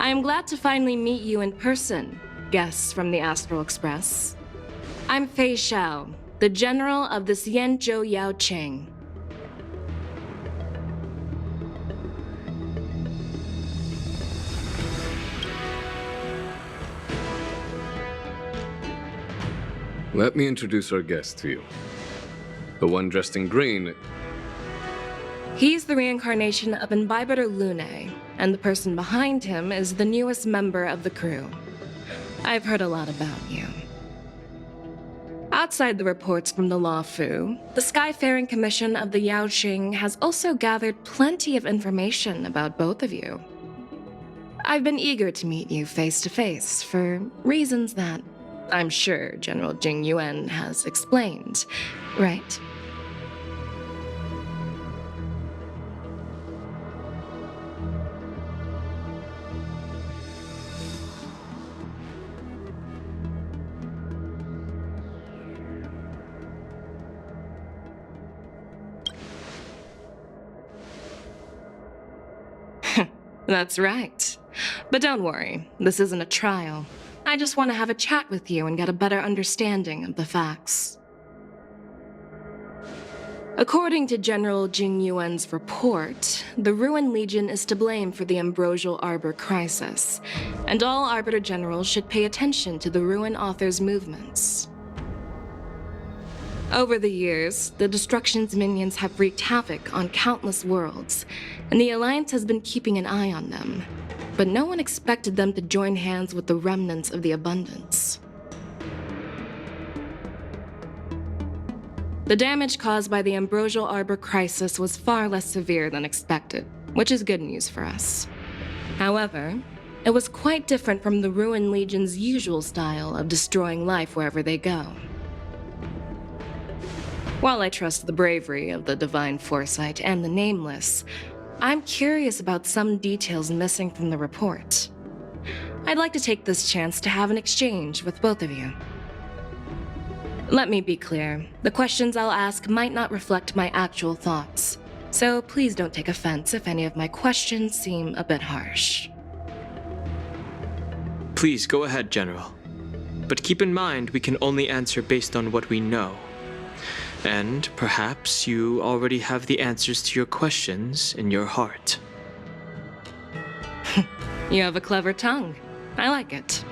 I am glad to finally meet you in person, guests from the Astral Express. I'm Fei Xiao, the general of the Xianzhou Yao Qing. Let me introduce our guest to you. The one dressed in green. He's the reincarnation of Imbibitor Lune, and the person behind him is the newest member of the crew. I've heard a lot about you. Outside the reports from the Law Fu, the Skyfaring Commission of the Yao Qing has also gathered plenty of information about both of you. I've been eager to meet you face to face for reasons that I'm sure General Jing Yuan has explained, right? That's right. But don't worry, this isn't a trial. I just want to have a chat with you and get a better understanding of the facts. According to General Jing Yuan's report, the Ruin Legion is to blame for the Ambrosial Arbor crisis, and all Arbiter Generals should pay attention to the Ruin Author's movements. Over the years, the Destruction's minions have wreaked havoc on countless worlds, and the Alliance has been keeping an eye on them. But no one expected them to join hands with the remnants of the Abundance. The damage caused by the Ambrosial Arbor crisis was far less severe than expected, which is good news for us. However, it was quite different from the Ruin Legion's usual style of destroying life wherever they go. While I trust the bravery of the Divine Foresight and the Nameless, I'm curious about some details missing from the report. I'd like to take this chance to have an exchange with both of you. Let me be clear, the questions I'll ask might not reflect my actual thoughts, so please don't take offense if any of my questions seem a bit harsh. Please go ahead, General. But keep in mind we can only answer based on what we know. And perhaps you already have the answers to your questions in your heart. You have a clever tongue. I like it.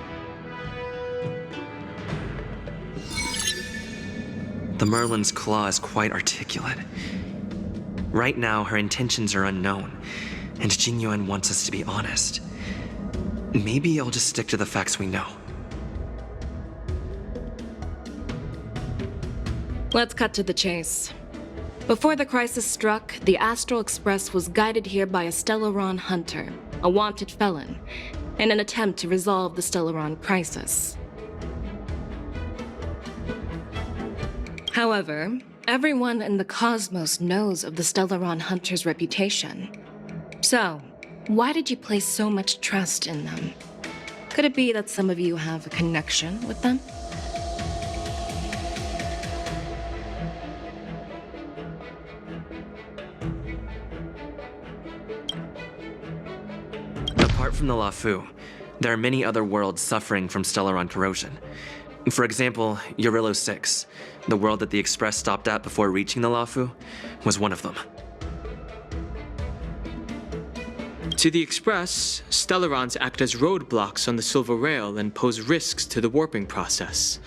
The Merlin's claw is quite articulate. Right now, her intentions are unknown, and Jing Yuan wants us to be honest. Maybe I'll just stick to the facts we know. Let's cut to the chase. Before the crisis struck, the Astral Express was guided here by a Stellaron hunter, a wanted felon, in an attempt to resolve the Stellaron crisis. However, everyone in the cosmos knows of the Stellaron hunter's reputation. So, why did you place so much trust in them? Could it be that some of you have a connection with them? Apart from the La Fu, there are many other worlds suffering from Stellaron corrosion. For example, Eurillo 6, the world that the Express stopped at before reaching the La Fu, was one of them. To the Express, Stellarons act as roadblocks on the Silver Rail and pose risks to the warping process.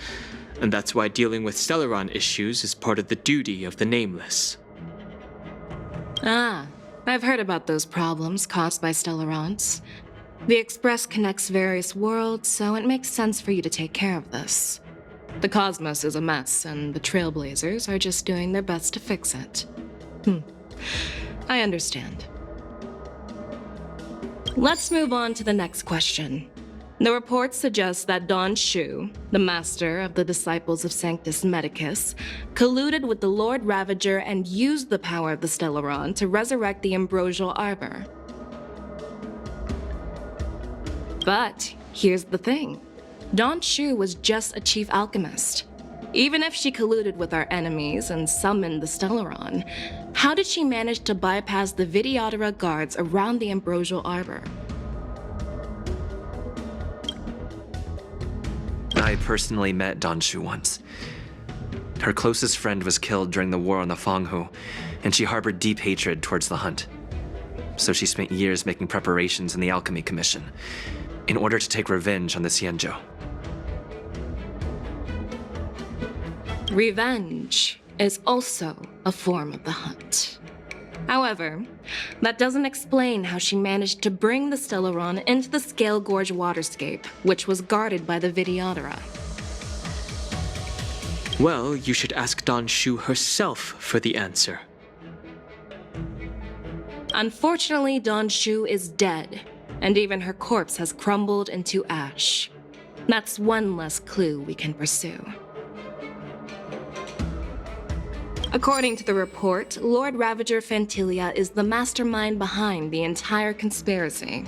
And that's why dealing with Stellaron issues is part of the duty of the Nameless. Ah, I've heard about those problems caused by Stellarons. The Express connects various worlds, so it makes sense for you to take care of this. The cosmos is a mess, and the Trailblazers are just doing their best to fix it. I understand. Let's move on to the next question. The reports suggest that Don Shu, the master of the Disciples of Sanctus Medicus, colluded with the Lord Ravager and used the power of the Stellaron to resurrect the Ambrosial Arbor. But here's the thing. Don Shu was just a chief alchemist. Even if she colluded with our enemies and summoned the Stellaron, how did she manage to bypass the Videodora guards around the Ambrosial Arbor? I personally met Dan Shu once. Her closest friend was killed during the war on the Fanghu, and she harbored deep hatred towards the hunt. So she spent years making preparations in the Alchemy Commission, in order to take revenge on the Xianzhou. Revenge is also a form of the hunt. However, that doesn't explain how she managed to bring the Stellaron into the Scale Gorge waterscape, which was guarded by the Videodora. Well, you should ask Dan Shu herself for the answer. Unfortunately, Dan Shu is dead, and even her corpse has crumbled into ash. That's one less clue we can pursue. According to the report, Lord Ravager Fantilia is the mastermind behind the entire conspiracy.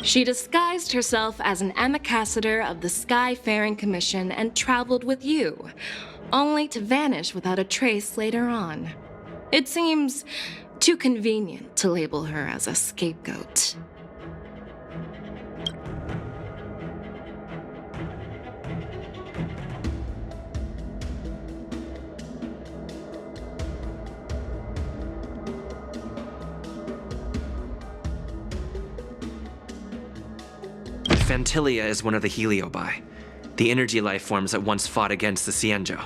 She disguised herself as an ambassador of the Skyfaring Commission and traveled with you, only to vanish without a trace later on. It seems too convenient to label her as a scapegoat. Fantilia is one of the Heliobi, the energy life forms that once fought against the Xianzhou.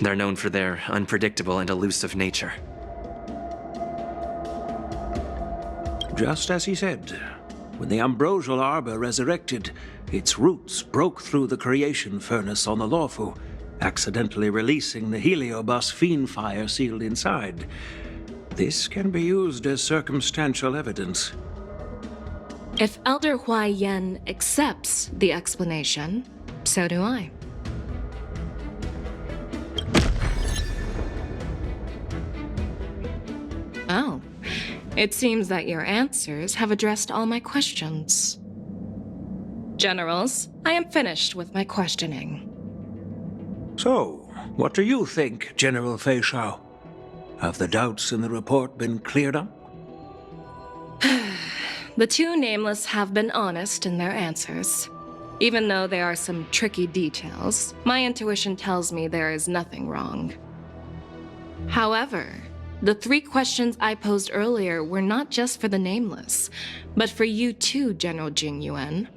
They're known for their unpredictable and elusive nature. Just as he said, when the ambrosial arbor resurrected, its roots broke through the creation furnace on the Lawfu, accidentally releasing the heliobus fiend fire sealed inside. This can be used as circumstantial evidence. If Elder Huai Yen accepts the explanation, so do I. Oh, it seems that your answers have addressed all my questions. Generals, I am finished with my questioning. So, what do you think, General Fei Shao? Have the doubts in the report been cleared up? The two nameless have been honest in their answers. Even though there are some tricky details, my intuition tells me there is nothing wrong. However, the three questions I posed earlier were not just for the nameless, but for you too, General Jing Yuan.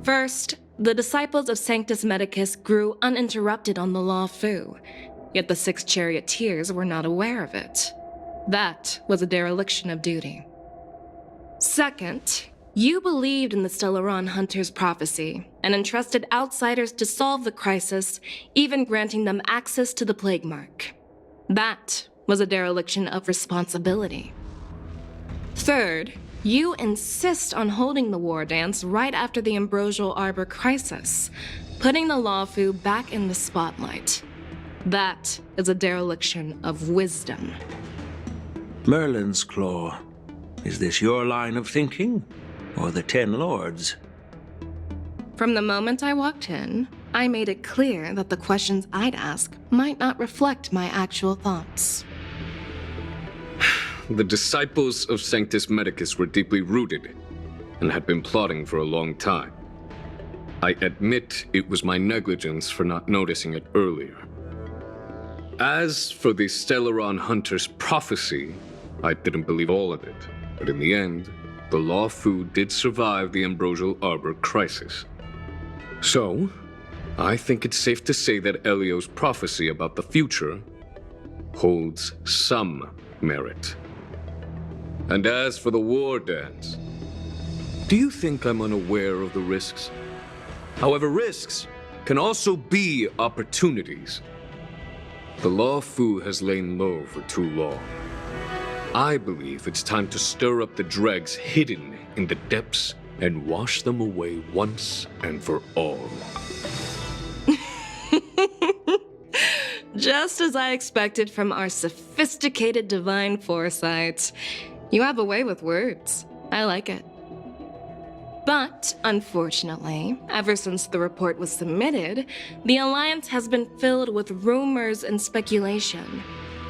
First, the disciples of Sanctus Medicus grew uninterrupted on the Law Fu, yet the six charioteers were not aware of it. That was a dereliction of duty. Second, you believed in the Stellaron Hunter's prophecy and entrusted outsiders to solve the crisis, even granting them access to the plague mark. That was a dereliction of responsibility. Third, you insist on holding the war dance right after the Ambrosial Arbor crisis, putting the Lawfu back in the spotlight. That is a dereliction of wisdom. Merlin's Claw. Is this your line of thinking, or the Ten Lords? From the moment I walked in, I made it clear that the questions I'd ask might not reflect my actual thoughts. The disciples of Sanctus Medicus were deeply rooted and had been plotting for a long time. I admit it was my negligence for not noticing it earlier. As for the Stellaron Hunter's prophecy, I didn't believe all of it. But in the end, the Lawfu did survive the Ambrosial Arbor crisis. So, I think it's safe to say that Elio's prophecy about the future holds some merit. And as for the war dance, do you think I'm unaware of the risks? However, risks can also be opportunities. The Lawfu has lain low for too long. I believe it's time to stir up the dregs hidden in the depths and wash them away once and for all. Just as I expected from our sophisticated divine foresight. You have a way with words. I like it. But, unfortunately, ever since the report was submitted, the Alliance has been filled with rumors and speculation.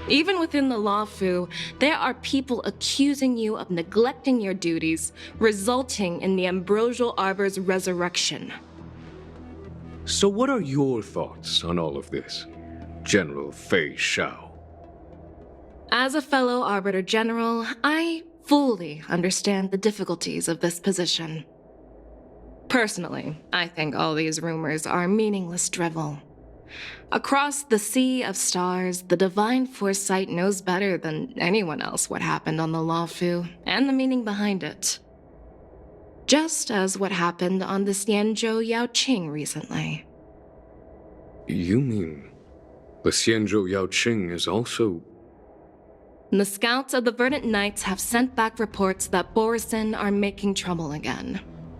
Even within the Lawfu, there are people accusing you of neglecting your duties, resulting in the Ambrosial Arbor's resurrection. So what are your thoughts on all of this, General Fei Shao? As a fellow Arbiter General, I fully understand the difficulties of this position. Personally, I think all these rumors are meaningless drivel. Across the sea of stars, the Divine Foresight knows better than anyone else what happened on the Lawfu and the meaning behind it. Just as what happened on the Xianzhou Yaoqing recently. You mean the Xianzhou Yaoqing is also... The scouts of the Verdant Knights have sent back reports that Borisin are making trouble again.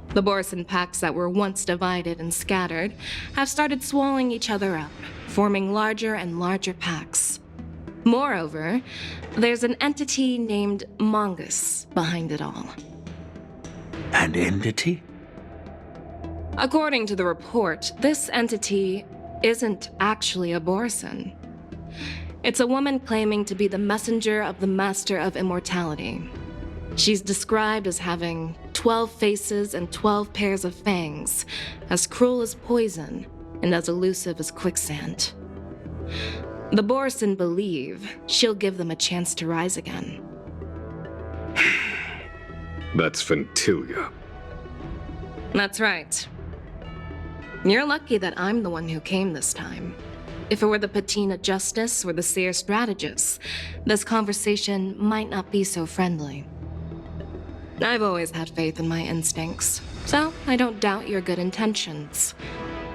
The Borisin packs that were once divided and scattered have started swallowing each other up, forming larger and larger packs. Moreover, there's an entity named Mongus behind it all. An entity? According to the report, this entity isn't actually a Borisin. It's a woman claiming to be the messenger of the Master of Immortality. She's described as having 12 faces and 12 pairs of fangs, as cruel as poison and as elusive as quicksand. The Borisin believe she'll give them a chance to rise again. That's Ventilia. That's right. You're lucky that I'm the one who came this time. If it were the Patina Justice or the Seer Strategist, this conversation might not be so friendly. I've always had faith in my instincts, so I don't doubt your good intentions.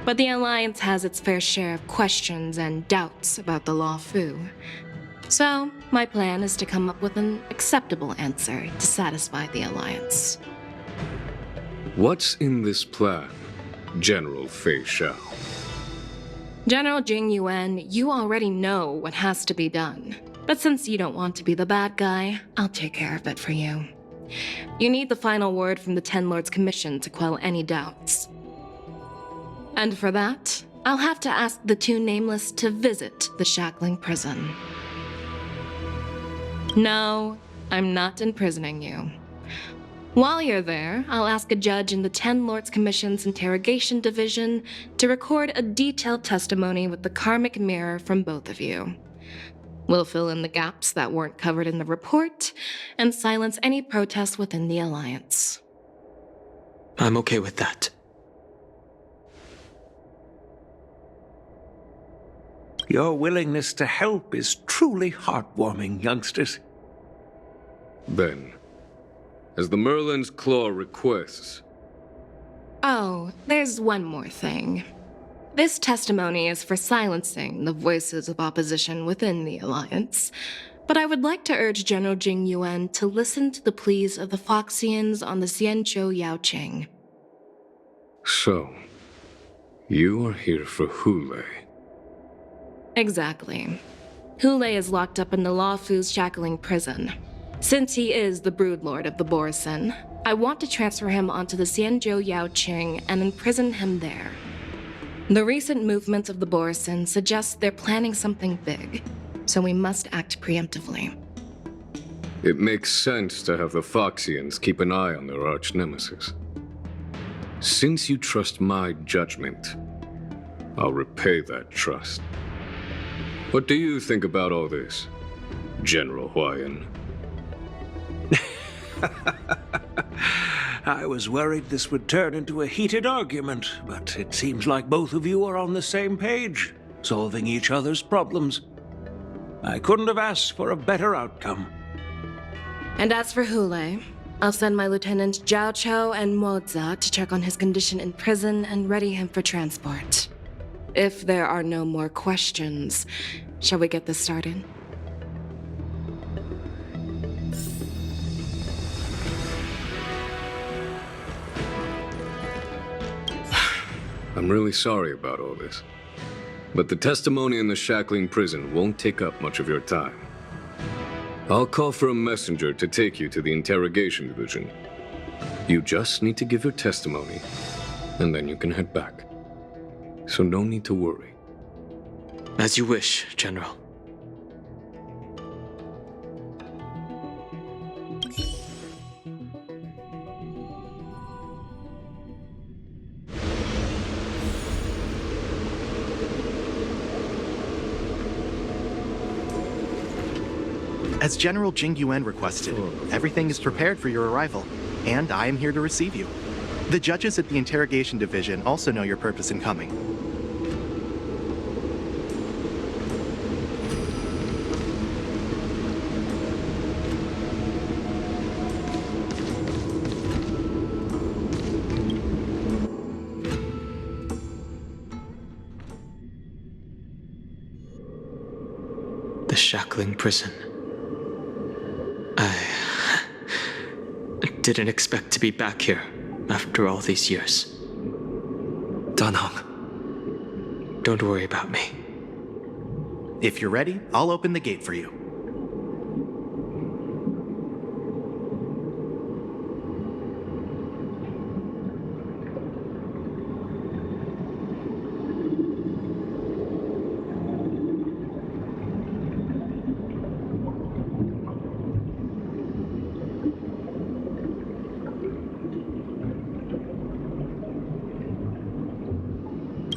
But the Alliance has its fair share of questions and doubts about the Lawfu. So, my plan is to come up with an acceptable answer to satisfy the Alliance. What's in this plan, General Fei Shao? General Jing Yuan, you already know what has to be done. But since you don't want to be the bad guy, I'll take care of it for you. You need the final word from the Ten Lords Commission to quell any doubts. And for that, I'll have to ask the two Nameless to visit the Shackling Prison. No, I'm not imprisoning you. While you're there, I'll ask a judge in the Ten Lords Commission's Interrogation Division to record a detailed testimony with the karmic mirror from both of you. We'll fill in the gaps that weren't covered in the report and silence any protests within the Alliance. I'm okay with that. Your willingness to help is truly heartwarming, youngsters. Then, as the Merlin's Claw requests... Oh, there's one more thing. This testimony is for silencing the voices of opposition within the Alliance, but I would like to urge General Jing Yuan to listen to the pleas of the Foxians on the Xianzhou Yaoqing. So, you are here for Hule. Exactly. Hule is locked up in the Lawfu's Shackling Prison. Since he is the broodlord of the Borisin, I want to transfer him onto the Xianzhou Yaoqing and imprison him there. The recent movements of the Borisin suggest they're planning something big, so we must act preemptively. It makes sense to have the Foxians keep an eye on their arch-nemesis. Since you trust my judgment, I'll repay that trust. What do you think about all this, General Huayan? I was worried this would turn into a heated argument, but it seems like both of you are on the same page, solving each other's problems. I couldn't have asked for a better outcome. And as for Hule, I'll send my Lieutenant Zhao Chou and Moza to check on his condition in prison and ready him for transport. If there are no more questions, shall we get this started? I'm really sorry about all this. But the testimony in the Shackling Prison won't take up much of your time. I'll call for a messenger to take you to the Interrogation Division. You just need to give your testimony, and then you can head back. So no need to worry. As you wish, General. As General Jing Yuan requested, everything is prepared for your arrival, and I am here to receive you. The judges at the Interrogation Division also know your purpose in coming. The shackling prison. I didn't expect to be back here after all these years. Danhong. Don't worry about me. If you're ready, I'll open the gate for you.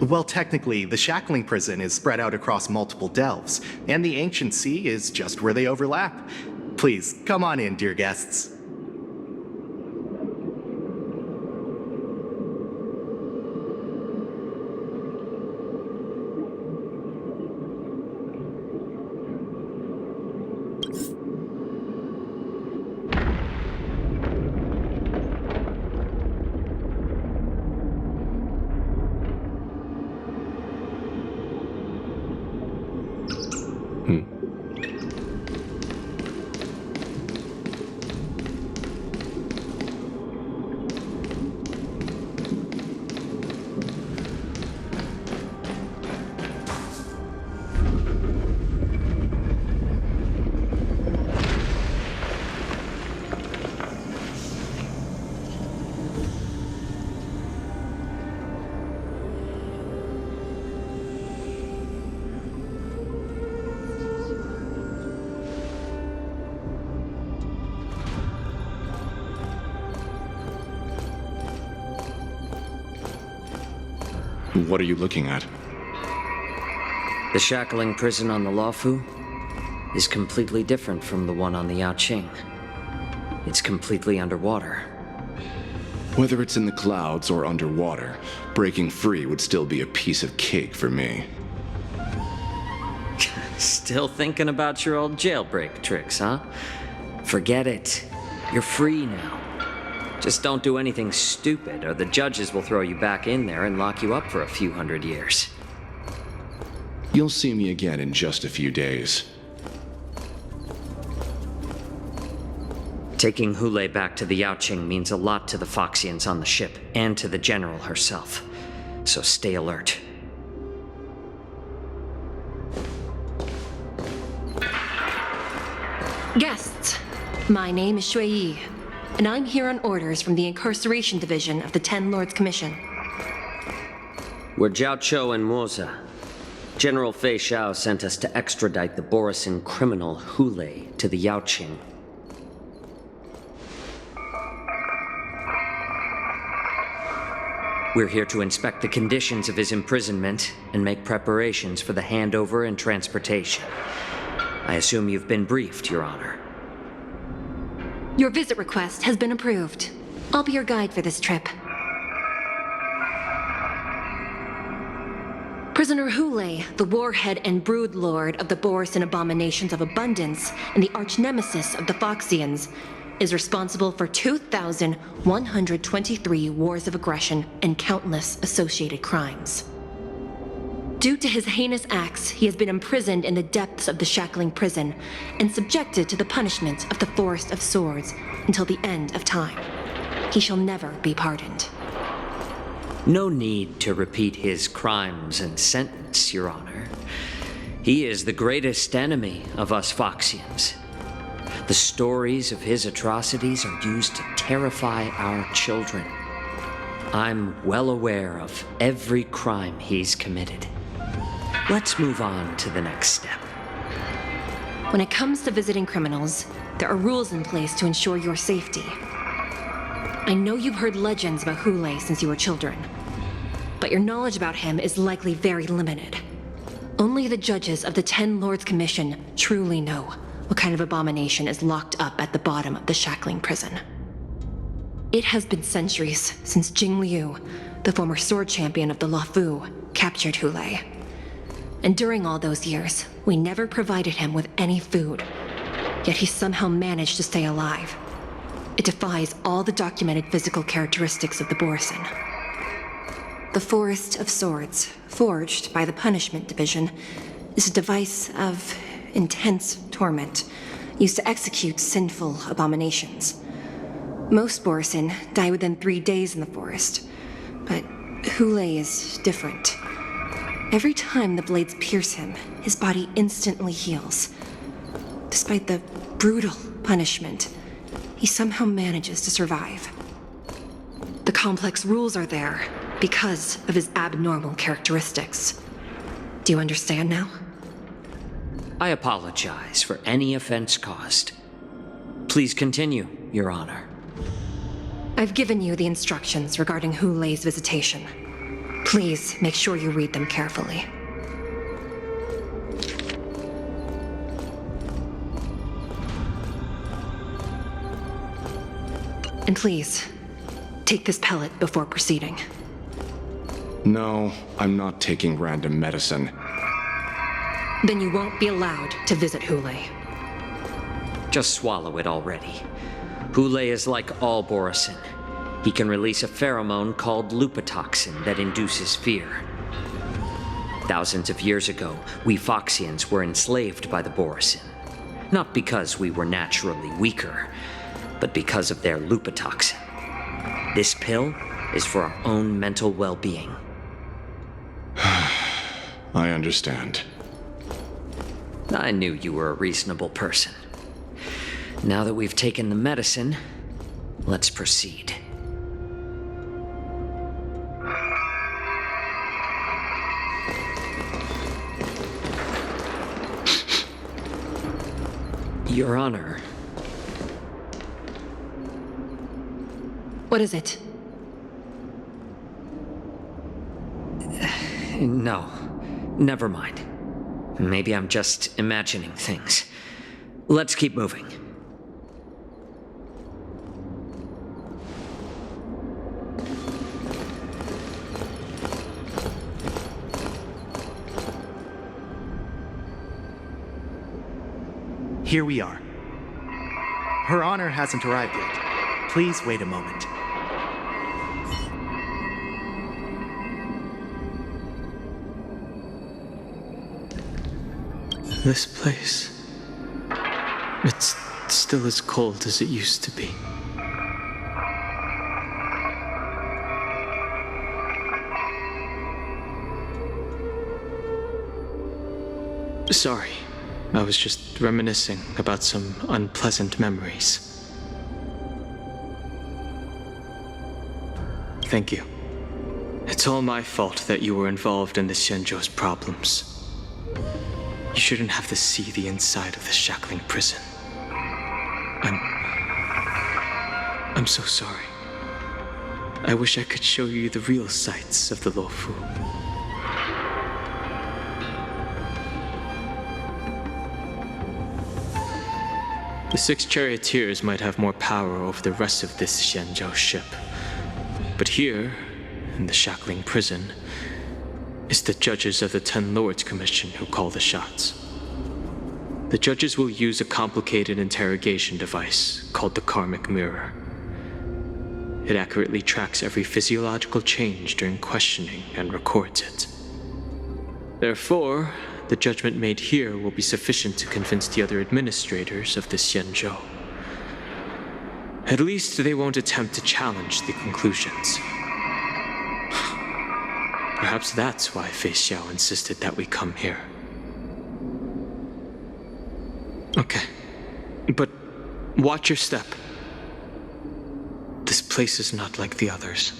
Well, technically, the shackling prison is spread out across multiple delves, and the ancient sea is just where they overlap. Please, come on in, dear guests. What are you looking at? The shackling prison on the Luofu is completely different from the one on the Yaoqing. It's completely underwater. Whether it's in the clouds or underwater, breaking free would still be a piece of cake for me. Still thinking about your old jailbreak tricks, huh? Forget it. You're free now. Just don't do anything stupid, or the judges will throw you back in there and lock you up for a few hundred years. You'll see me again in just a few days. Taking Hule back to the Yaoqing means a lot to the Foxians on the ship, and to the General herself. So stay alert. Guests, my name is Shui Yi, and I'm here on orders from the Incarceration Division of the Ten Lords Commission. We're Jiao Cho and Moza. General Fei Xiao sent us to extradite the Borisin criminal Hule to the Yaoqing. We're here to inspect the conditions of his imprisonment and make preparations for the handover and transportation. I assume you've been briefed, Your Honor. Your visit request has been approved. I'll be your guide for this trip. Prisoner Hule, the warhead and brood lord of the Borisin Abominations of Abundance and the arch-nemesis of the Foxians, is responsible for 2,123 wars of aggression and countless associated crimes. Due to his heinous acts, he has been imprisoned in the depths of the shackling prison and subjected to the punishment of the Forest of Swords until the end of time. He shall never be pardoned. No need to repeat his crimes and sentence, Your Honor. He is the greatest enemy of us Foxians. The stories of his atrocities are used to terrify our children. I'm well aware of every crime he's committed. Let's move on to the next step. When it comes to visiting criminals, there are rules in place to ensure your safety. I know you've heard legends about Hule since you were children, but your knowledge about him is likely very limited. Only the judges of the Ten Lords Commission truly know what kind of abomination is locked up at the bottom of the shackling prison. It has been centuries since Jing Liu, the former sword champion of the Luofu, captured Hu Lei. And during all those years, we never provided him with any food. Yet he somehow managed to stay alive. It defies all the documented physical characteristics of the Borisin. The Forest of Swords, forged by the Punishment Division, is a device of intense torment, used to execute sinful abominations. Most Borisin die within 3 days in the forest, but Hu Lei is different. Every time the blades pierce him, his body instantly heals. Despite the brutal punishment, he somehow manages to survive. The complex rules are there because of his abnormal characteristics. Do you understand now? I apologize for any offense caused. Please continue, Your Honor. I've given you the instructions regarding Hu Lei's visitation. Please make sure you read them carefully. And please, take this pellet before proceeding. No, I'm not taking random medicine. Then you won't be allowed to visit Hu Lei. Just swallow it already. Hu Lei is like all Borisin. He can release a pheromone called lupatoxin that induces fear. Thousands of years ago, we Foxians were enslaved by the Borisin. Not because we were naturally weaker, but because of their lupatoxin. This pill is for our own mental well-being. I understand. I knew you were a reasonable person. Now that we've taken the medicine, let's proceed. Your Honor. What is it? No, never mind. Maybe I'm just imagining things. Let's keep moving. Here we are. Her Honor hasn't arrived yet. Please wait a moment. This place. It's still as cold as it used to be. Sorry, I was just reminiscing about some unpleasant memories. Thank you. It's all my fault that you were involved in the Xianzhou's problems. You shouldn't have to see the inside of the shackling prison. I'm so sorry. I wish I could show you the real sights of the Luofu. The 6 charioteers might have more power over the rest of this Xianzhou ship. But here, in the shackling prison, it's the judges of the 10 Lords Commission who call the shots. The judges will use a complicated interrogation device called the Karmic Mirror. It accurately tracks every physiological change during questioning and records it. Therefore, the judgment made here will be sufficient to convince the other administrators of the Xianzhou. At least they won't attempt to challenge the conclusions. Perhaps that's why Fei Xiao insisted that we come here. Okay. But watch your step. This place is not like the others.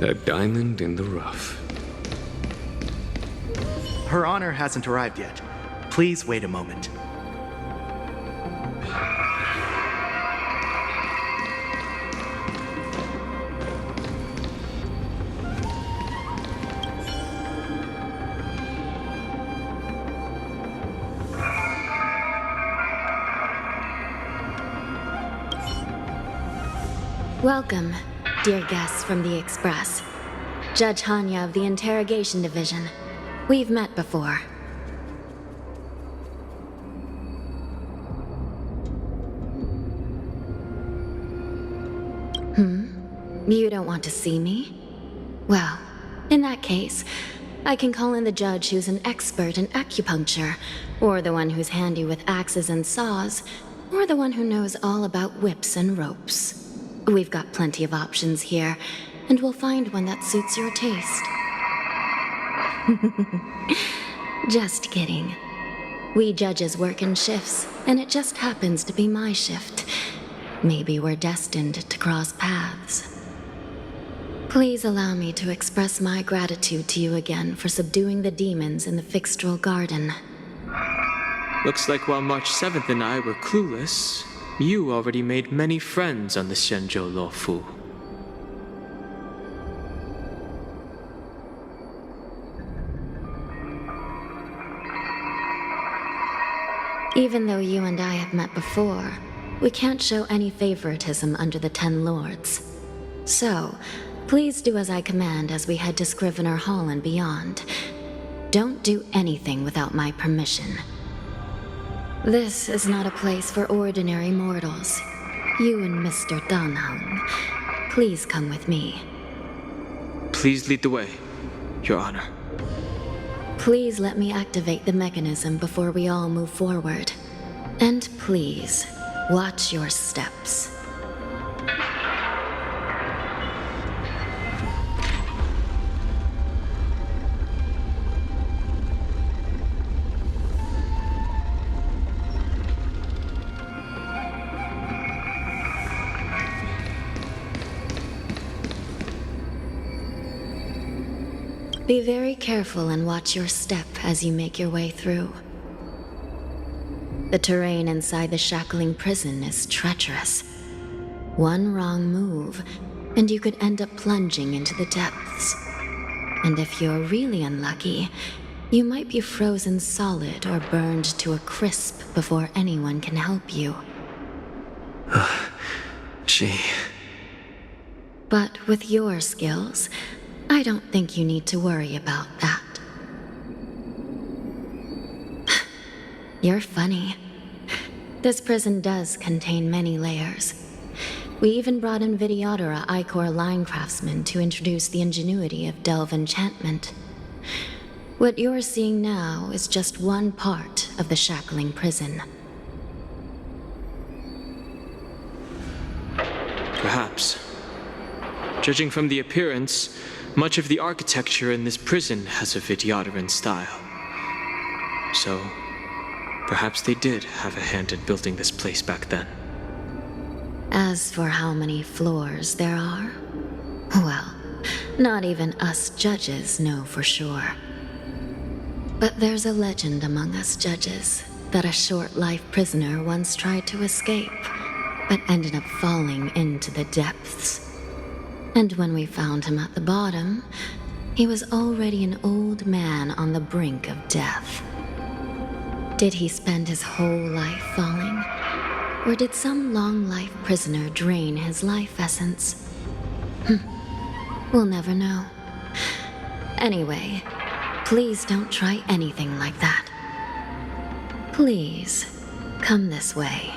A diamond in the rough. Her Honor hasn't arrived yet. Please wait a moment. Welcome, dear guests from the Express. Judge Hanya of the Interrogation Division. We've met before. You don't want to see me? Well, in that case, I can call in the judge who's an expert in acupuncture, or the one who's handy with axes and saws, or the one who knows all about whips and ropes. We've got plenty of options here, and we'll find one that suits your taste. Just kidding. We judges work in shifts, and it just happens to be my shift. Maybe we're destined to cross paths. Please allow me to express my gratitude to you again for subduing the demons in the Fixtral Garden. Looks like while March 7th and I were clueless, you already made many friends on the Shenzhou Luofu. Even though you and I have met before, we can't show any favoritism under the Ten Lords. So, please do as I command as we head to Scrivener Hall and beyond. Don't do anything without my permission. This is not a place for ordinary mortals. You and Mr. Danheng, please come with me. Please lead the way, Your Honor. Please let me activate the mechanism before we all move forward. And please, watch your steps. Be very careful and watch your step as you make your way through. The terrain inside the shackling prison is treacherous. One wrong move, and you could end up plunging into the depths. And if you're really unlucky, you might be frozen solid or burned to a crisp before anyone can help you. But with your skills, I don't think you need to worry about that. You're funny. This prison does contain many layers. We even brought in Videodora Icor line craftsmen to introduce the ingenuity of Delve enchantment. What you're seeing now is just one part of the shackling prison. Perhaps. Judging from the appearance, much of the architecture in this prison has a Vidyadoran style. So, perhaps they did have a hand in building this place back then. As for how many floors there are, well, not even us judges know for sure. But there's a legend among us judges that a short-life prisoner once tried to escape, but ended up falling into the depths. And when we found him at the bottom, he was already an old man on the brink of death. Did he spend his whole life falling? Or did some long-life prisoner drain his life essence? We'll never know. Anyway, please don't try anything like that. Please, come this way.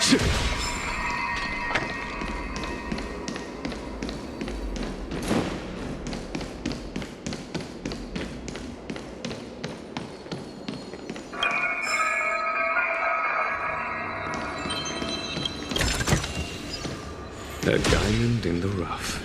Shit. A diamond in the rough.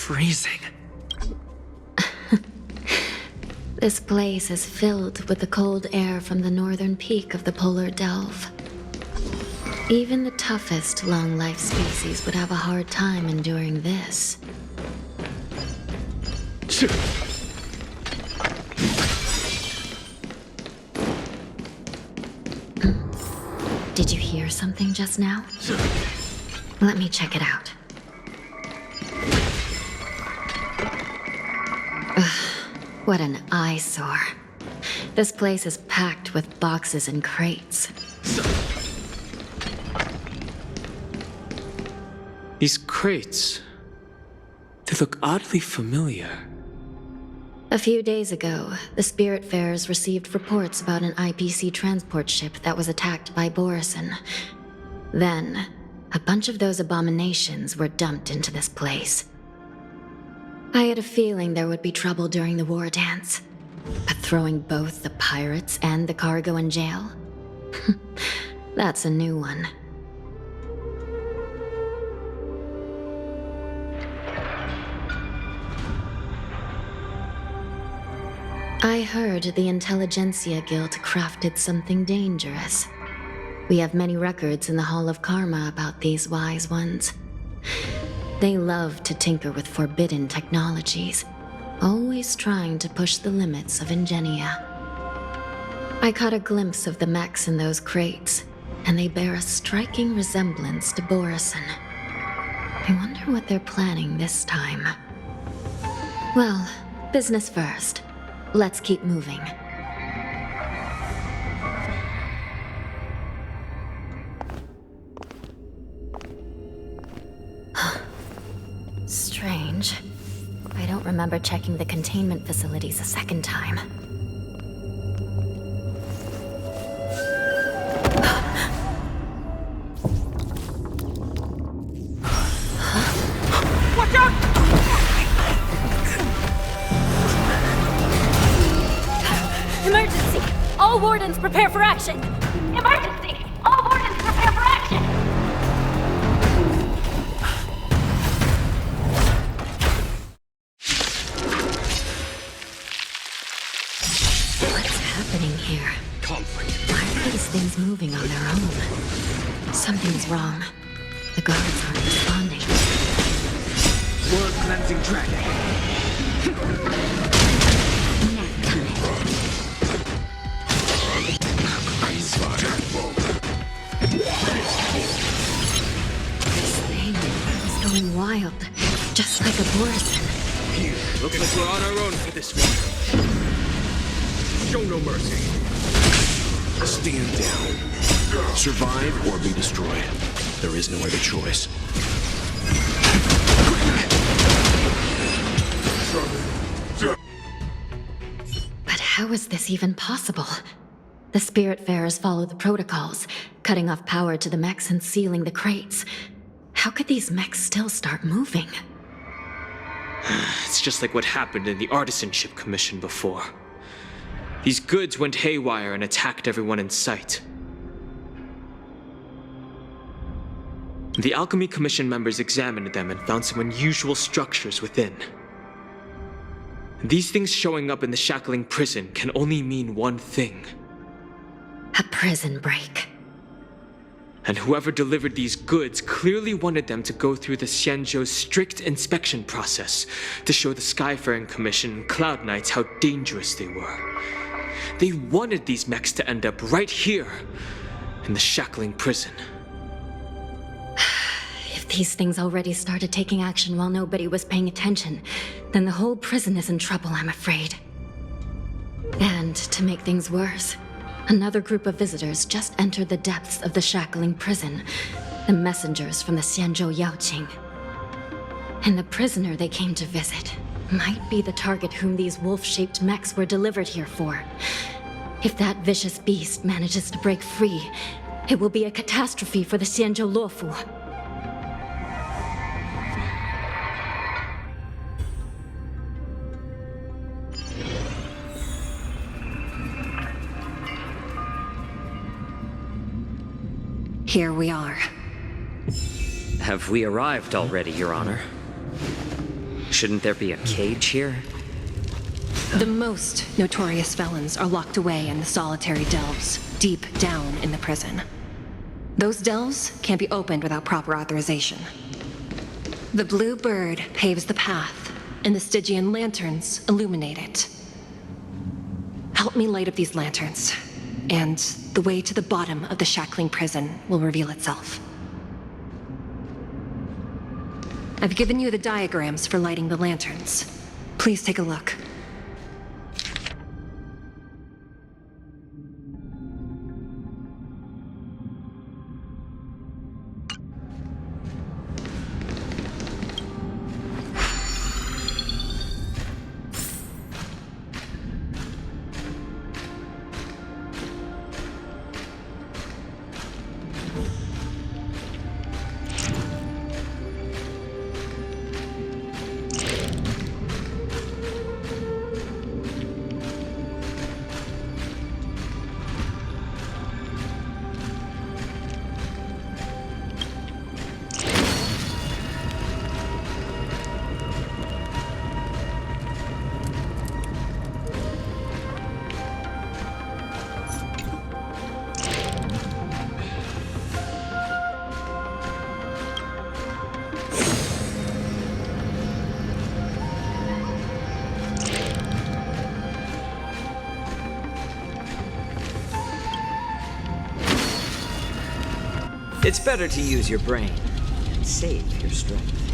Freezing. This place is filled with the cold air from the northern peak of the polar delve. Even the toughest long-life species would have a hard time enduring this. Did you hear something just now? Let me check it out. What an eyesore. This place is packed with boxes and crates. These crates, they look oddly familiar. A few days ago, the Spiritfarers received reports about an IPC transport ship that was attacked by Borison. Then, a bunch of those abominations were dumped into this place. I had a feeling there would be trouble during the war dance, but throwing both the pirates and the cargo in jail? That's a new one. I heard the Intelligentsia Guild crafted something dangerous. We have many records in the Hall of Karma about these wise ones. They love to tinker with forbidden technologies, always trying to push the limits of Ingenia. I caught a glimpse of the mechs in those crates, and they bear a striking resemblance to Borison. I wonder what they're planning this time. Well, business first. Let's keep moving. Strange. I don't remember checking the containment facilities a second time. Watch out! Emergency! All wardens prepare for action! Emergency! All wardens prepare for action! What's happening here? Why are these things moving on their own? Something's wrong. The guards aren't responding. Word cleansing dragon. This thing is going wild, just like a Borison. Looks like we're on our own for this one. Show no mercy. Stand down. Survive or be destroyed. There is no other choice. But how is this even possible? The Spiritfarers follow the protocols, cutting off power to the mechs and sealing the crates. How could these mechs still start moving? It's just like what happened in the Artisanship Commission before. These goods went haywire and attacked everyone in sight. The Alchemy Commission members examined them and found some unusual structures within. These things showing up in the shackling prison can only mean one thing. A prison break. And whoever delivered these goods clearly wanted them to go through the Xianzhou's strict inspection process to show the Skyfaring Commission and Cloud Knights how dangerous they were. They wanted these mechs to end up right here, in the shackling prison. If these things already started taking action while nobody was paying attention, then the whole prison is in trouble, I'm afraid. And to make things worse, another group of visitors just entered the depths of the shackling prison, the messengers from the Xianzhou Yaoqing. And the prisoner they came to visit might be the target whom these wolf-shaped mechs were delivered here for. If that vicious beast manages to break free, it will be a catastrophe for the Xianzhou Luofu. Here we are. Have we arrived already, Your Honor? Shouldn't there be a cage here? The most notorious felons are locked away in the solitary delves, deep down in the prison. Those delves can't be opened without proper authorization. The blue bird paves the path, and the Stygian lanterns illuminate it. Help me light up these lanterns, and the way to the bottom of the shackling prison will reveal itself. I've given you the diagrams for lighting the lanterns. Please take a look. It's better to use your brain and save your strength.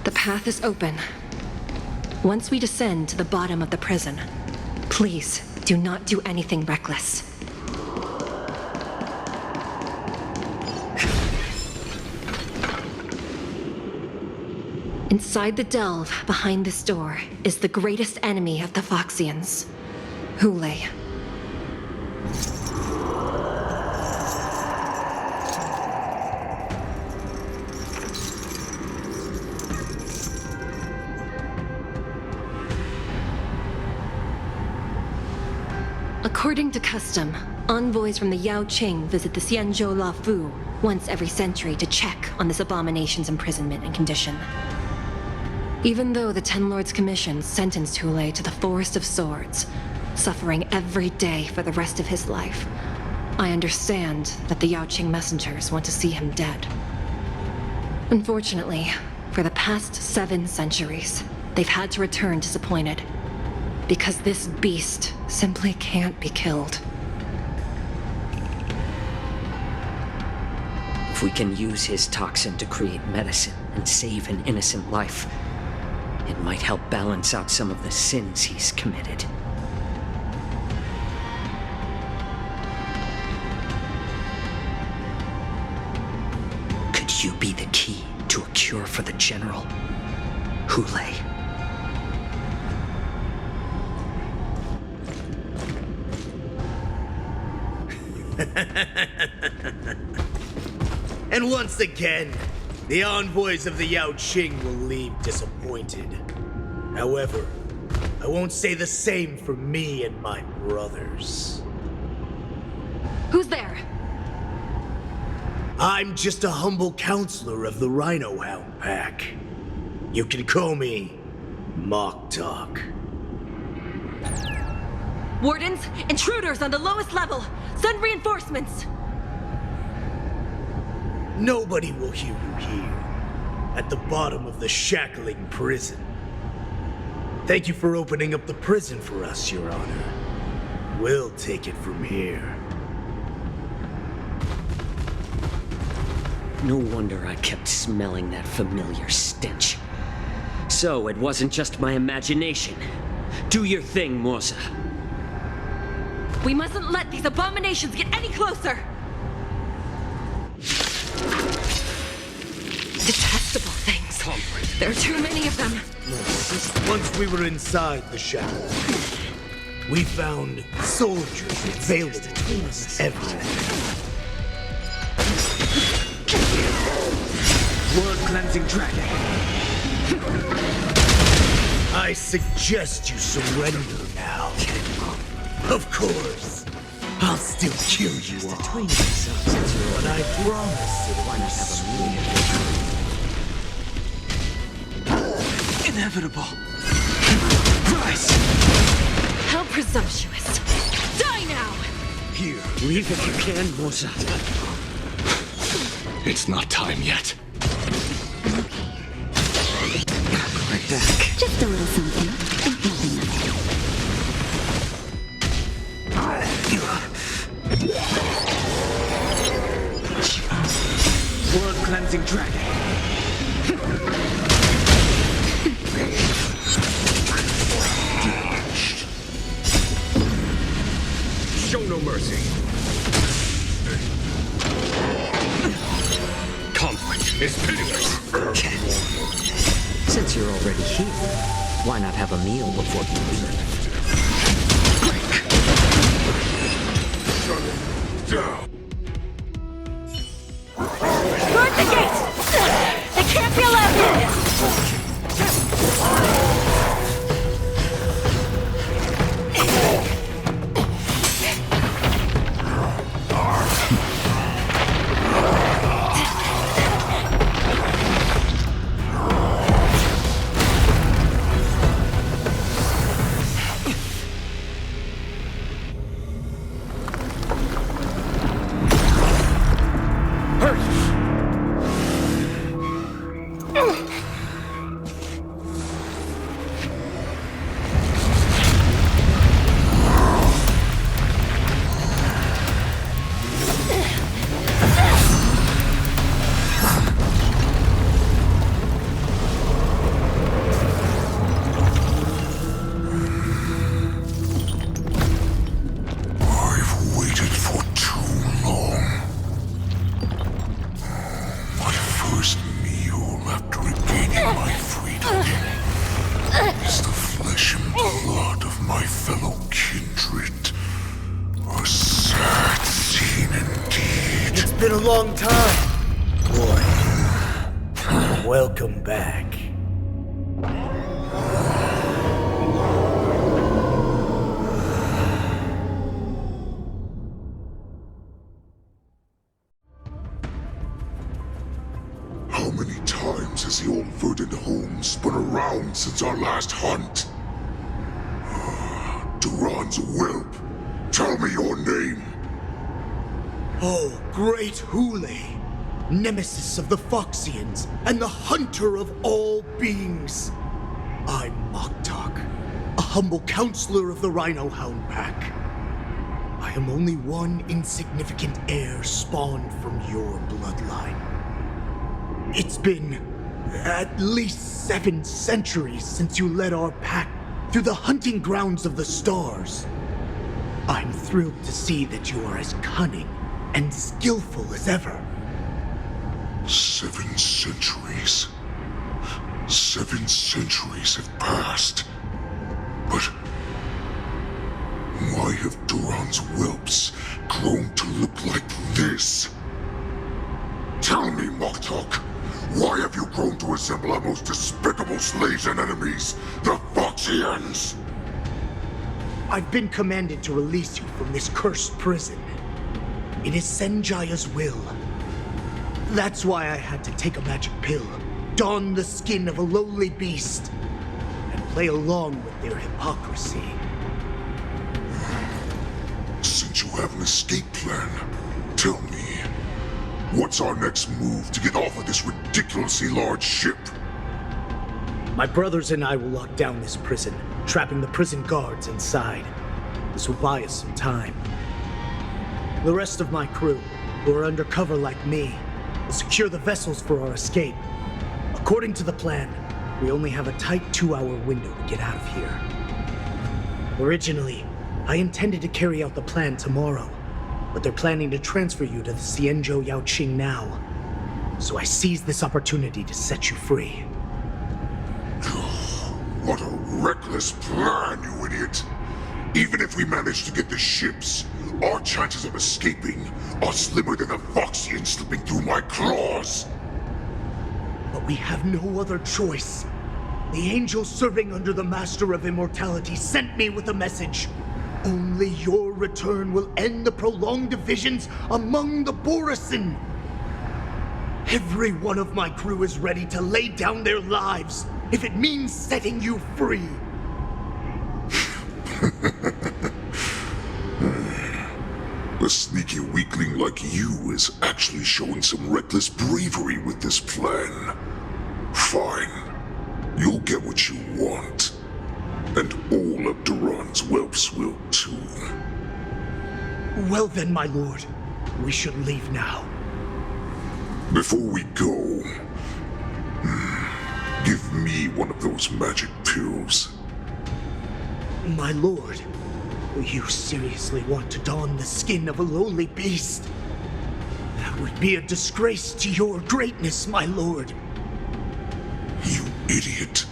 The path is open. Once we descend to the bottom of the prison, please do not do anything reckless. Inside the delve behind this door is the greatest enemy of the Foxians, Hulei. According to custom, envoys from the Yaoqing visit the Xianzhou Luofu once every century to check on this abomination's imprisonment and condition. Even though the Ten Lords Commission sentenced Hulei to the Forest of Swords, suffering every day for the rest of his life, I understand that the Yaoqing messengers want to see him dead. Unfortunately, for the past 7 centuries, they've had to return disappointed. Because this beast simply can't be killed. If we can use his toxin to create medicine and save an innocent life, it might help balance out some of the sins he's committed. Could you be the key to a cure for the General, Hulei? And once again, the envoys of the Yao Qing will leave disappointed. However, I won't say the same for me and my brothers. Who's there? I'm just a humble counselor of the Rhino Hound Pack. You can call me Mock Talk. Wardens, intruders on the lowest level. Send reinforcements. Nobody will hear you here, at the bottom of the shackling prison. Thank you for opening up the prison for us, Your Honor. We'll take it from here. No wonder I kept smelling that familiar stench. So it wasn't just my imagination. Do your thing, Morza. We mustn't let these abominations get any closer! Detestable things. There are too many of them. Once we were inside the shadow, we found soldiers available to us everywhere. Word-cleansing dragon. I suggest you surrender now. Of course, I'll still kill you all. But I promise it won't be Inevitable. Rise! How presumptuous. Die now! Here. Leave if you can, Morza. It's not time yet. Right back. Just a little something. Think nothing of it. Word-cleansing dragon. Show no mercy. Conflict is pitiless. Since you're already here, why not have a meal before you leave? Down. Guard the gate! They can't be allowed in! Been a long time, boy. Welcome back. How many times has the old verdant home spun around since our last hunt? Duran's whelp, tell me your name. Oh, great Hule, nemesis of the Foxians and the hunter of all beings. I'm Moktok, a humble counselor of the Rhino Hound Pack. I am only one insignificant heir spawned from your bloodline. It's been at least 7 centuries since you led our pack through the hunting grounds of the stars. I'm thrilled to see that you are as cunning and skillful as ever. 7 centuries. 7 centuries have passed. But why have Duran's whelps grown to look like this? Tell me, Moktok, why have you grown to resemble our most despicable slaves and enemies, the Foxians? I've been commanded to release you from this cursed prison. It is Senjaya's will. That's why I had to take a magic pill, don the skin of a lowly beast, and play along with their hypocrisy. Since you have an escape plan, tell me, what's our next move to get off of this ridiculously large ship? My brothers and I will lock down this prison, trapping the prison guards inside. This will buy us some time. The rest of my crew, who are undercover like me, will secure the vessels for our escape. According to the plan, we only have a tight 2-hour window to get out of here. Originally, I intended to carry out the plan tomorrow, but they're planning to transfer you to the Xianzhou Yaoqing now. So I seized this opportunity to set you free. What a reckless plan, you idiot! Even if we manage to get the ships, our chances of escaping are slimmer than a Foxian slipping through my claws! But we have no other choice. The angel serving under the Master of Immortality sent me with a message. Only your return will end the prolonged divisions among the Borisin. Every one of my crew is ready to lay down their lives if it means setting you free. A sneaky weakling like you is actually showing some reckless bravery with this plan. Fine. You'll get what you want. And all of Duran's whelps will too. Well then, my lord. We should leave now. Before we go, give me one of those magic pills. My lord, you seriously want to don the skin of a lowly beast? That would be a disgrace to your greatness, my lord. You idiot.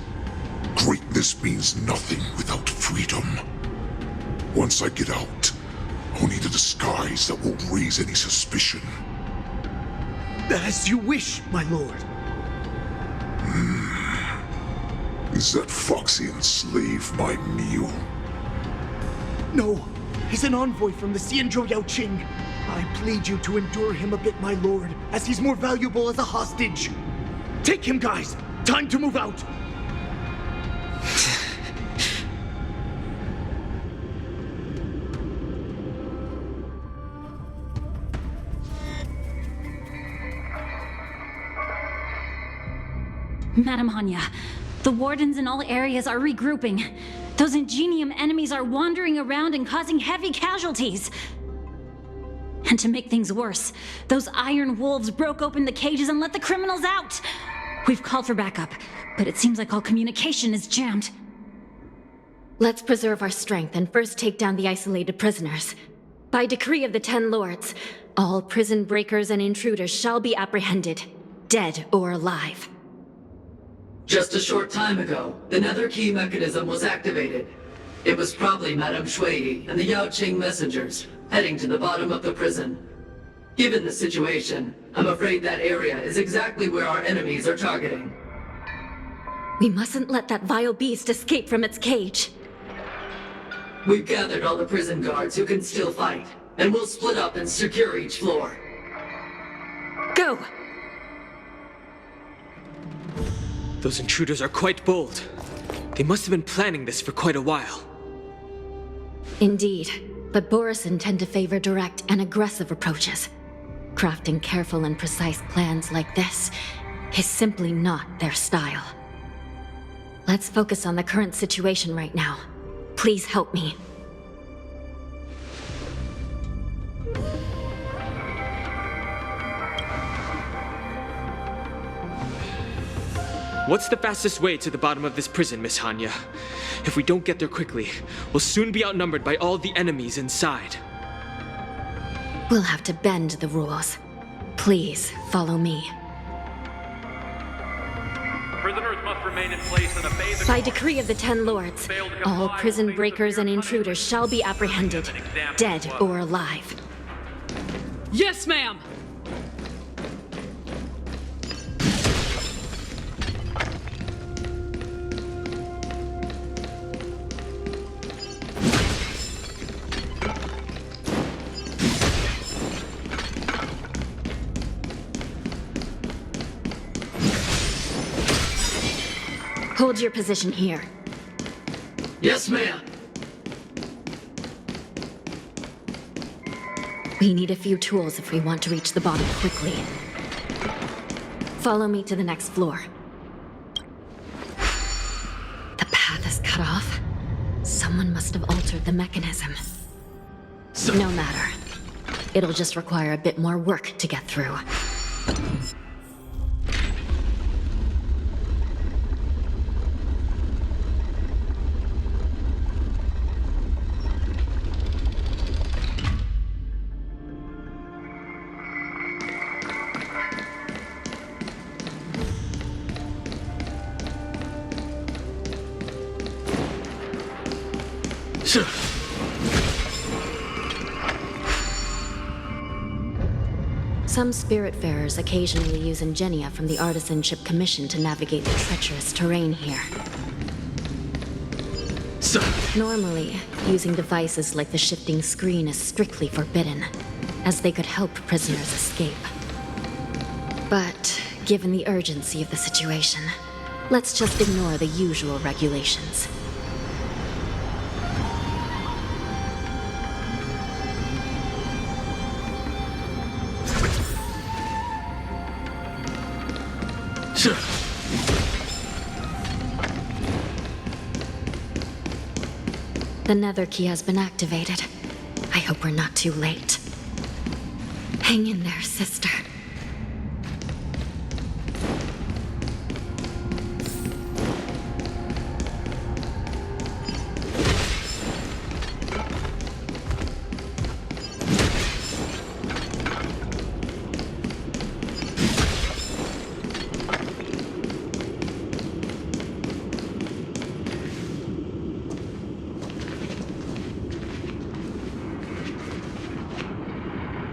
Greatness means nothing without freedom. Once I get out, I'll need a disguise that won't raise any suspicion. As you wish, my lord. Is that Foxian slave my meal? No, he's an envoy from the Xianzhou Yaoqing. I plead you to endure him a bit, my lord, as he's more valuable as a hostage. Take him, guys! Time to move out! Madam Hanya, the wardens in all areas are regrouping. Those Ingenium enemies are wandering around and causing heavy casualties. And to make things worse, those iron wolves broke open the cages and let the criminals out. We've called for backup, but it seems like all communication is jammed. Let's preserve our strength and first take down the isolated prisoners. By decree of the 10 Lords, all prison breakers and intruders shall be apprehended, dead or alive. Just a short time ago, the nether key mechanism was activated. It was probably Madame Shui and the Yaoqing messengers, heading to the bottom of the prison. Given the situation, I'm afraid that area is exactly where our enemies are targeting. We mustn't let that vile beast escape from its cage. We've gathered all the prison guards who can still fight, and we'll split up and secure each floor. Go! Those intruders are quite bold. They must have been planning this for quite a while. Indeed, but Borisin tend to favor direct and aggressive approaches. Crafting careful and precise plans like this is simply not their style. Let's focus on the current situation right now. Please help me. What's the fastest way to the bottom of this prison, Miss Hanya? If we don't get there quickly, we'll soon be outnumbered by all the enemies inside. We'll have to bend the rules. Please, follow me. Prisoners must remain in place and obey the By decree of the 10 Lords, all prison breakers and intruders shall be apprehended, dead or alive. Yes, ma'am! Hold your position here. Yes, ma'am. We need a few tools if we want to reach the bottom quickly. Follow me to the next floor. The path is cut off. Someone must have altered the mechanism. No matter. It'll just require a bit more work to get through. Some Spiritfarers occasionally use ingenia from the Artisanship Commission to navigate the treacherous terrain here. Normally, using devices like the shifting screen is strictly forbidden, as they could help prisoners escape. But, given the urgency of the situation, let's just ignore the usual regulations. The nether key has been activated. I hope we're not too late. Hang in there, sister.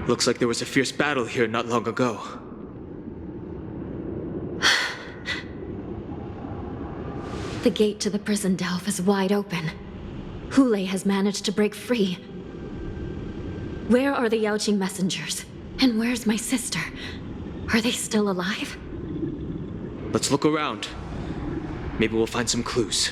Looks like there was a fierce battle here not long ago. The gate to the prison delve is wide open. Hule has managed to break free. Where are the Yaoqing messengers? And where's my sister? Are they still alive? Let's look around. Maybe we'll find some clues.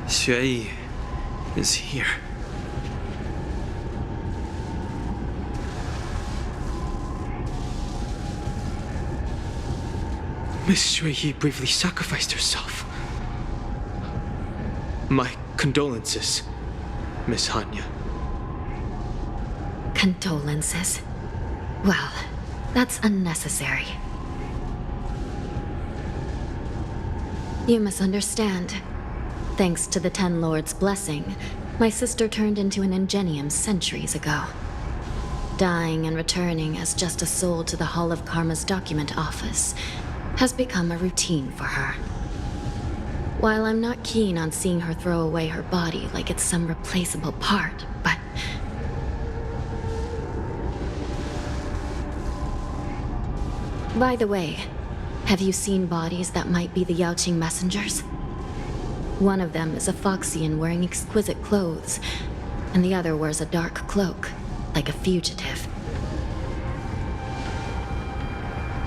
Xueyi is here. Miss Xueyi bravely sacrificed herself. My condolences, Miss Hanya. Condolences? Well, that's unnecessary. You misunderstand. Thanks to the Ten Lords' blessing, my sister turned into an ingenium centuries ago. dying and returning as just a soul to the Hall of Karma's document office has become a routine for her. While I'm not keen on seeing her throw away her body like it's some replaceable part, but... By the way, have you seen bodies that might be the Yaoqing messengers? One of them is a Foxian wearing exquisite clothes, and the other wears a dark cloak, like a fugitive.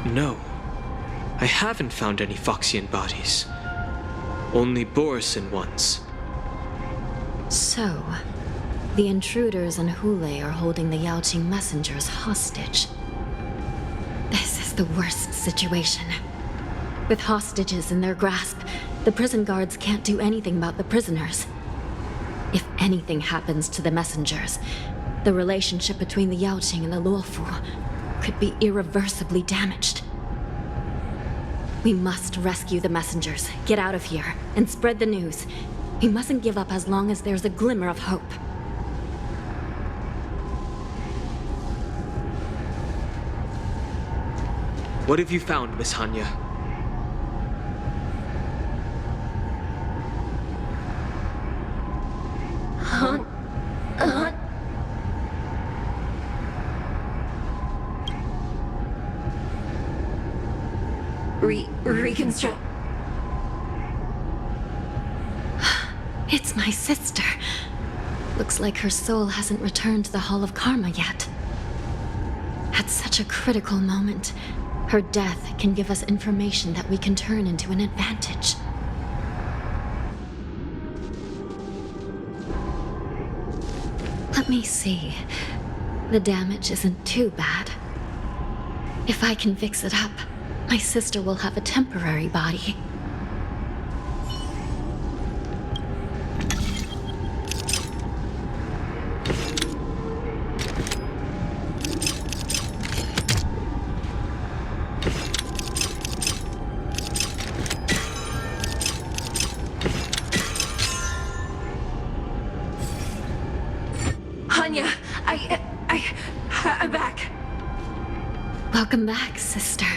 No. I haven't found any Foxian bodies. Only Borisin ones. So, the intruders and Hule are holding the Yaoqing messengers hostage. This is the worst situation. With hostages in their grasp, the prison guards can't do anything about the prisoners. If anything happens to the messengers, the relationship between the Yaoqing and the Luofu could be irreversibly damaged. We must rescue the messengers, get out of here, and spread the news. We mustn't give up as long as there's a glimmer of hope. What have you found, Miss Hanya? Reconstruct. It's my sister. Looks like her soul hasn't returned to the Hall of Karma yet. At such a critical moment, her death can give us information that we can turn into an advantage. Let me see. The damage isn't too bad. If I can fix it up, my sister will have a temporary body. Hanya, I'm back. Welcome back, sister.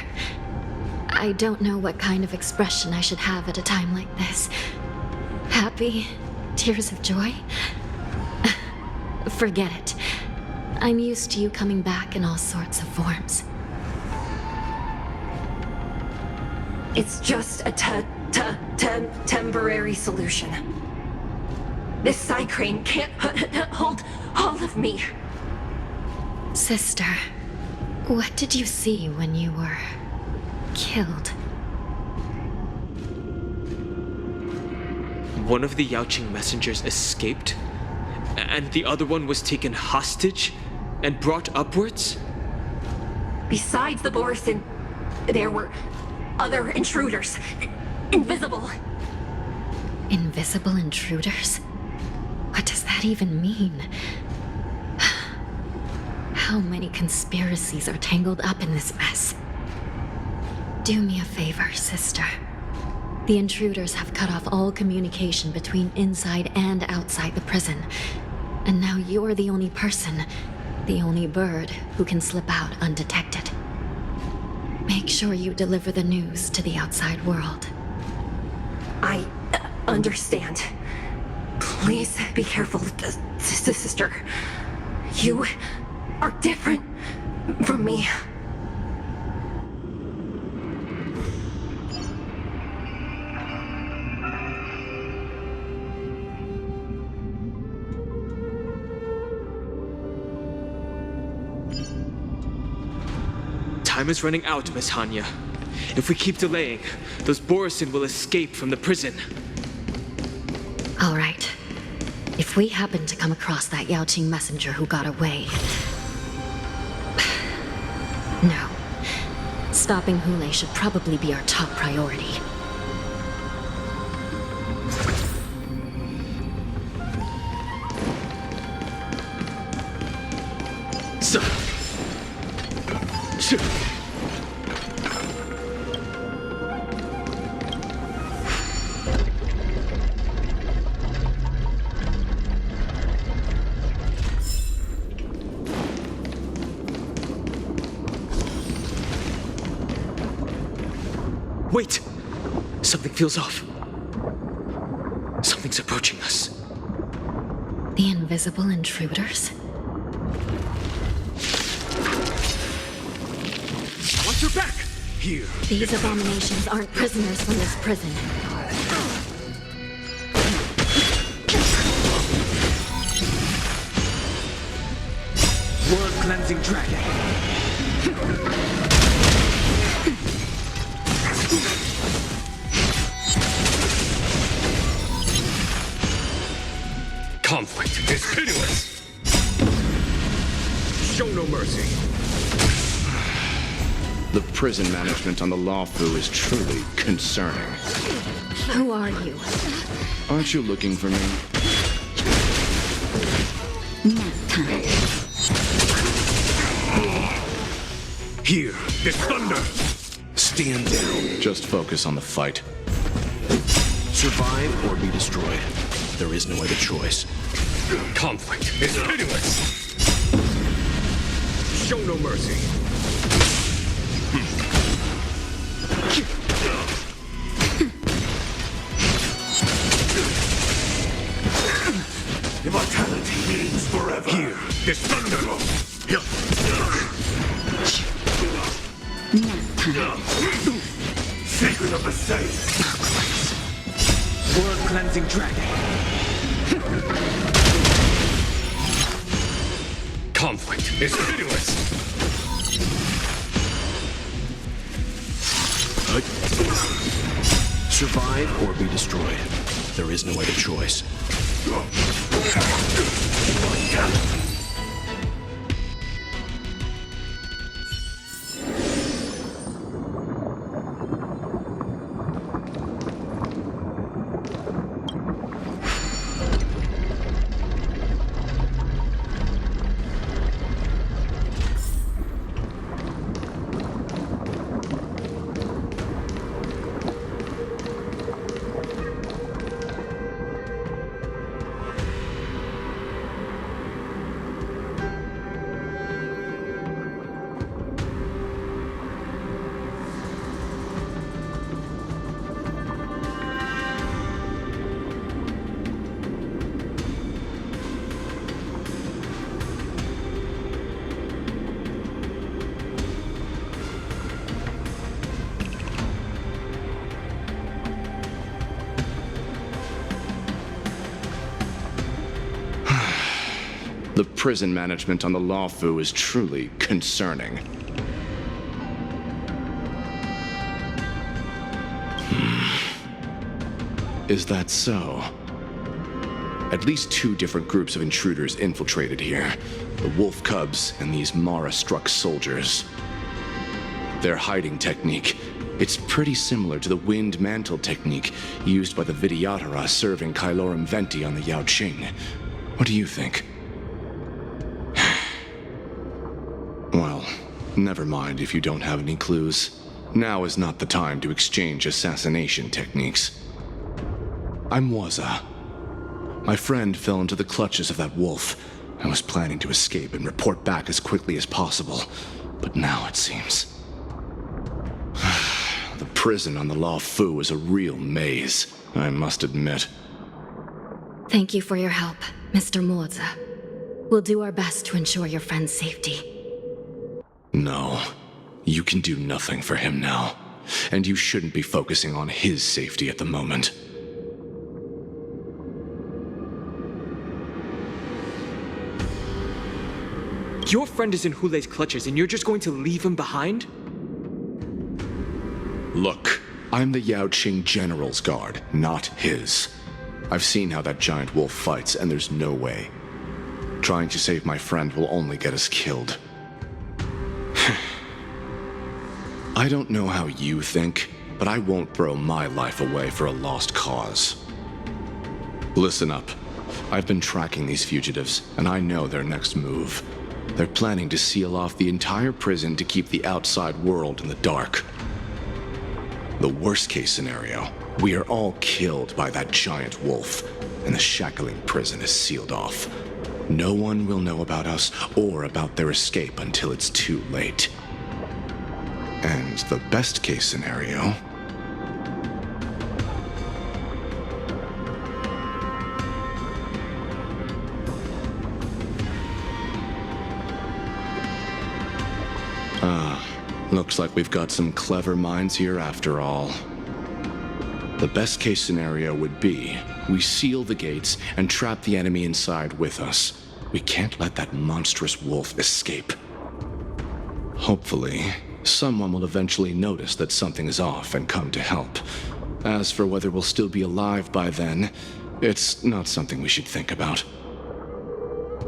I don't know what kind of expression I should have at a time like this. Happy? Tears of joy? Forget it. I'm used to you coming back in all sorts of forms. It's just a temporary solution. This side crane can't hold all of me. Sister, what did you see when you were killed? One of the Yaoqing messengers escaped, and the other one was taken hostage and brought upwards? Besides the Borisin, there were other intruders. Invisible. Invisible intruders? What does that even mean? How many conspiracies are tangled up in this mess? Do me a favor, sister. The intruders have cut off all communication between inside and outside the prison. And now you're the only person, the only bird, who can slip out undetected. Make sure you deliver the news to the outside world. I understand. Please be careful, sister. You are different from me. Time is running out, Miss Hanya. If we keep delaying, those Borisin will escape from the prison. All right. If we happen to come across that Yaoqing messenger who got away... No. Stopping Hule should probably be our top priority. Wait! Something feels off. Something's approaching us. The invisible intruders? Watch your back! Here. These abominations aren't prisoners from this prison. World-cleansing dragon. Conflict is pitiless. Show no mercy. The prison management on the Lawfu is truly concerning. Who are you? Aren't you looking for me? Nap time. Here, this thunder. Stand down. Just focus on the fight. Survive or be destroyed. There is no other choice. Conflict is pitiless. Show no mercy. Immortality means forever. Here, this thunder. Nap time. Sacred of the saints. World-cleansing dragon. Conflict is pitiless. Survive or be destroyed. There is no other choice. The prison management on the Lawfu is truly concerning. Is that so? At least 2 different groups of intruders infiltrated here. The wolf cubs and these Mara-struck soldiers. Their hiding technique, it's pretty similar to the wind mantle technique used by the Vidyadhara serving Kailorum Venti on the Yaoqing. What do you think? Well, never mind if you don't have any clues. Now is not the time to exchange assassination techniques. I'm Waza. My friend fell into the clutches of that wolf. I was planning to escape and report back as quickly as possible, but now it seems. The prison on the Lawfu is a real maze, I must admit. Thank you for your help, Mr. Moza. We'll do our best to ensure your friend's safety. No, you can do nothing for him now, and you shouldn't be focusing on his safety at the moment. Your friend is in Hulei's clutches and you're just going to leave him behind? Look, I'm the Yaoqing General's guard, not his. I've seen how that giant wolf fights, and there's no way. Trying to save my friend will only get us killed. I don't know how you think, but I won't throw my life away for a lost cause. Listen up. I've been tracking these fugitives, and I know their next move. They're planning to seal off the entire prison to keep the outside world in the dark. The worst-case scenario, we are all killed by that giant wolf, and the shackling prison is sealed off. No one will know about us or about their escape until it's too late. And the best-case scenario, Looks like we've got some clever minds here after all. The best case scenario would be we seal the gates and trap the enemy inside with us. We can't let that monstrous wolf escape. Hopefully, someone will eventually notice that something is off and come to help. As for whether we'll still be alive by then, it's not something we should think about.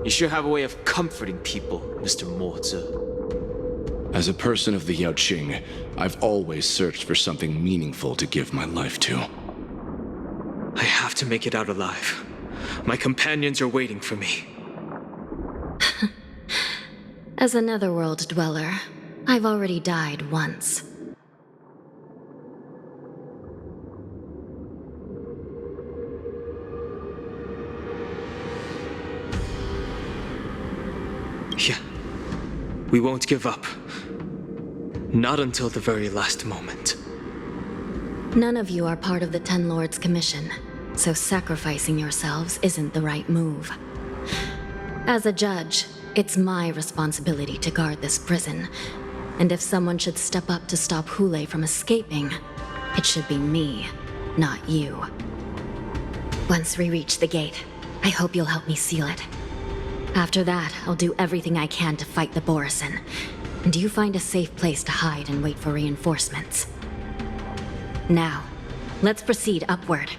You sure have a way of comforting people, Mr. Morza. As a person of the Yaoqing, I've always searched for something meaningful to give my life to. I have to make it out alive. My companions are waiting for me. As a netherworld dweller, I've already died once. Yeah. We won't give up. Not until the very last moment. None of you are part of the Ten Lords' commission, so sacrificing yourselves isn't the right move. As a judge, it's my responsibility to guard this prison, and if someone should step up to stop Hule from escaping, it should be me, not you. Once we reach the gate, I hope you'll help me seal it. After that, I'll do everything I can to fight the Borisin, and you find a safe place to hide and wait for reinforcements. Now, let's proceed upward.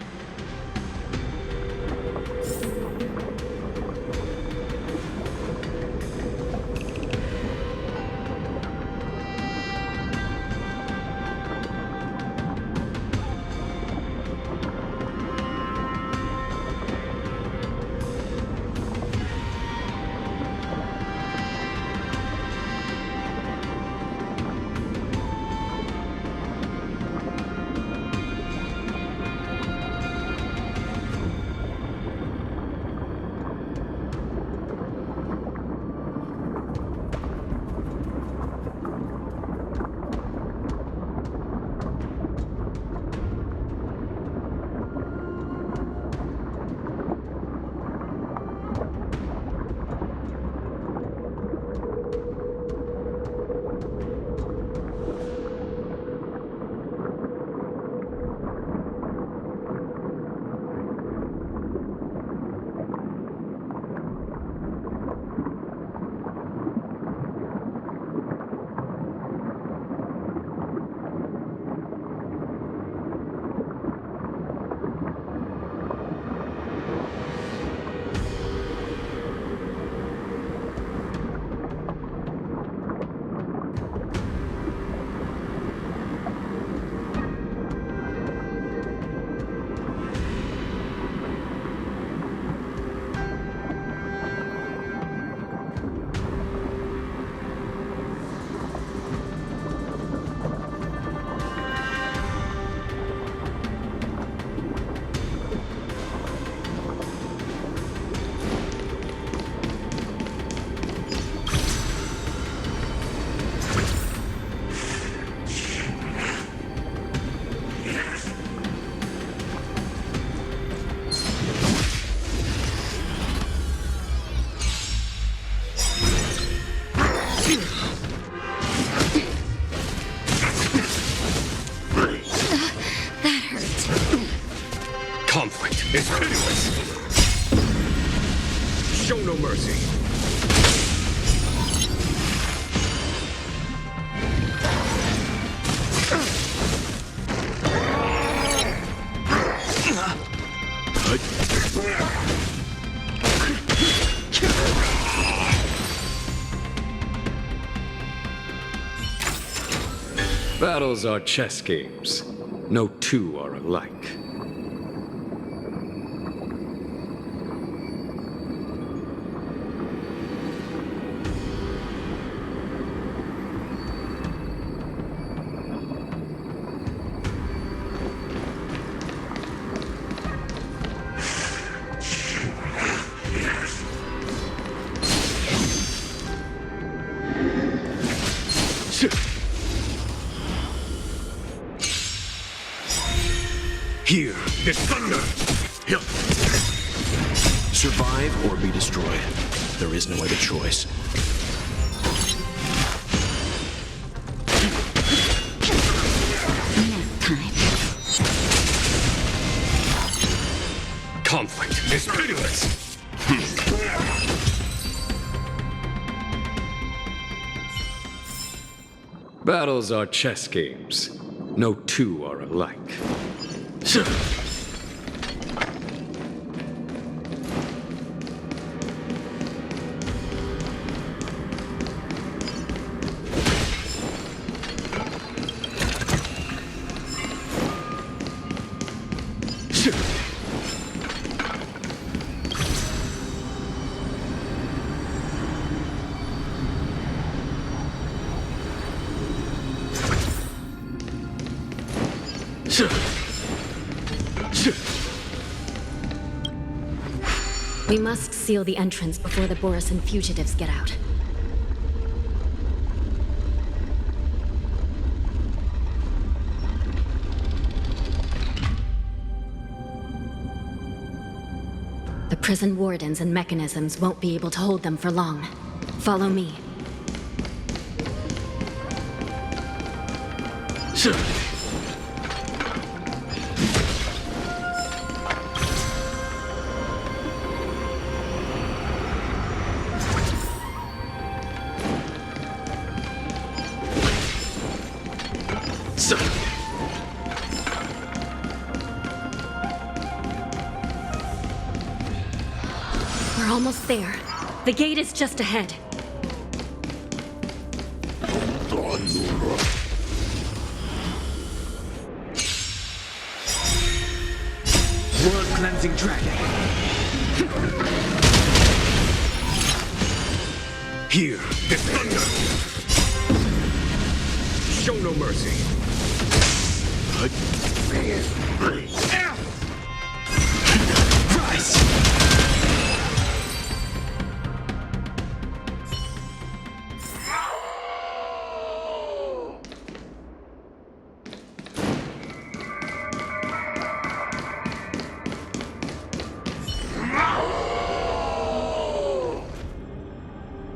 Conflict is pitiless. Show no mercy. Battles are chess games. No two are alike. Hear this thunder! Survive or be destroyed. There is no other choice. Conflict is pitiless! Battles are chess games. No two are alike. We must seal the entrance before the Borisan fugitives get out. The prison wardens and mechanisms won't be able to hold them for long. Follow me. We're almost there. The gate is just ahead. World-cleansing dragon. Here, this thunder! Show no mercy. Rise!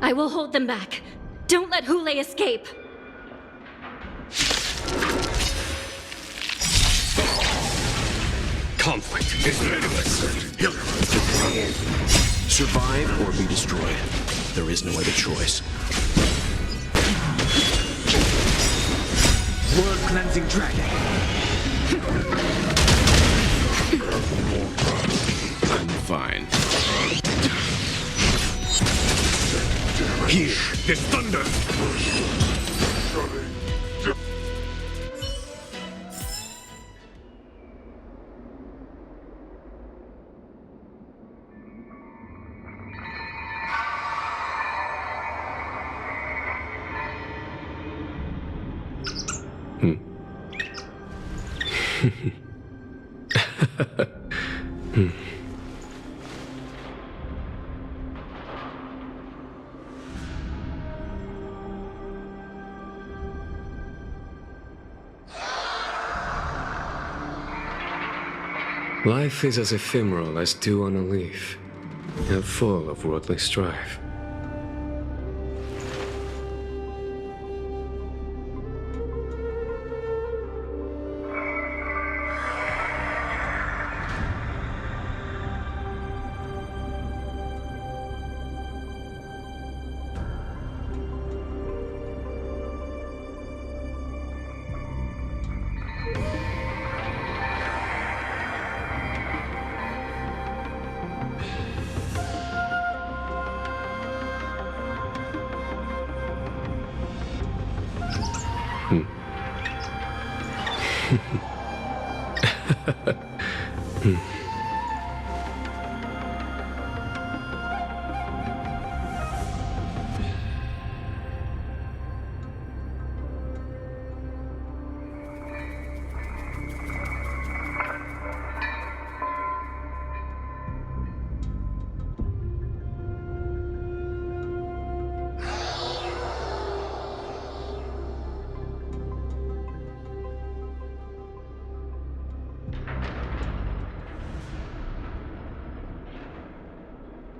I will hold them back. Don't let Hule escape. Conflict is pitiless. Survive or be destroyed. There is no other choice. World-cleansing dragon. I'm fine. Here, this thunder! Life is as ephemeral as dew on a leaf, yet full of worldly strife.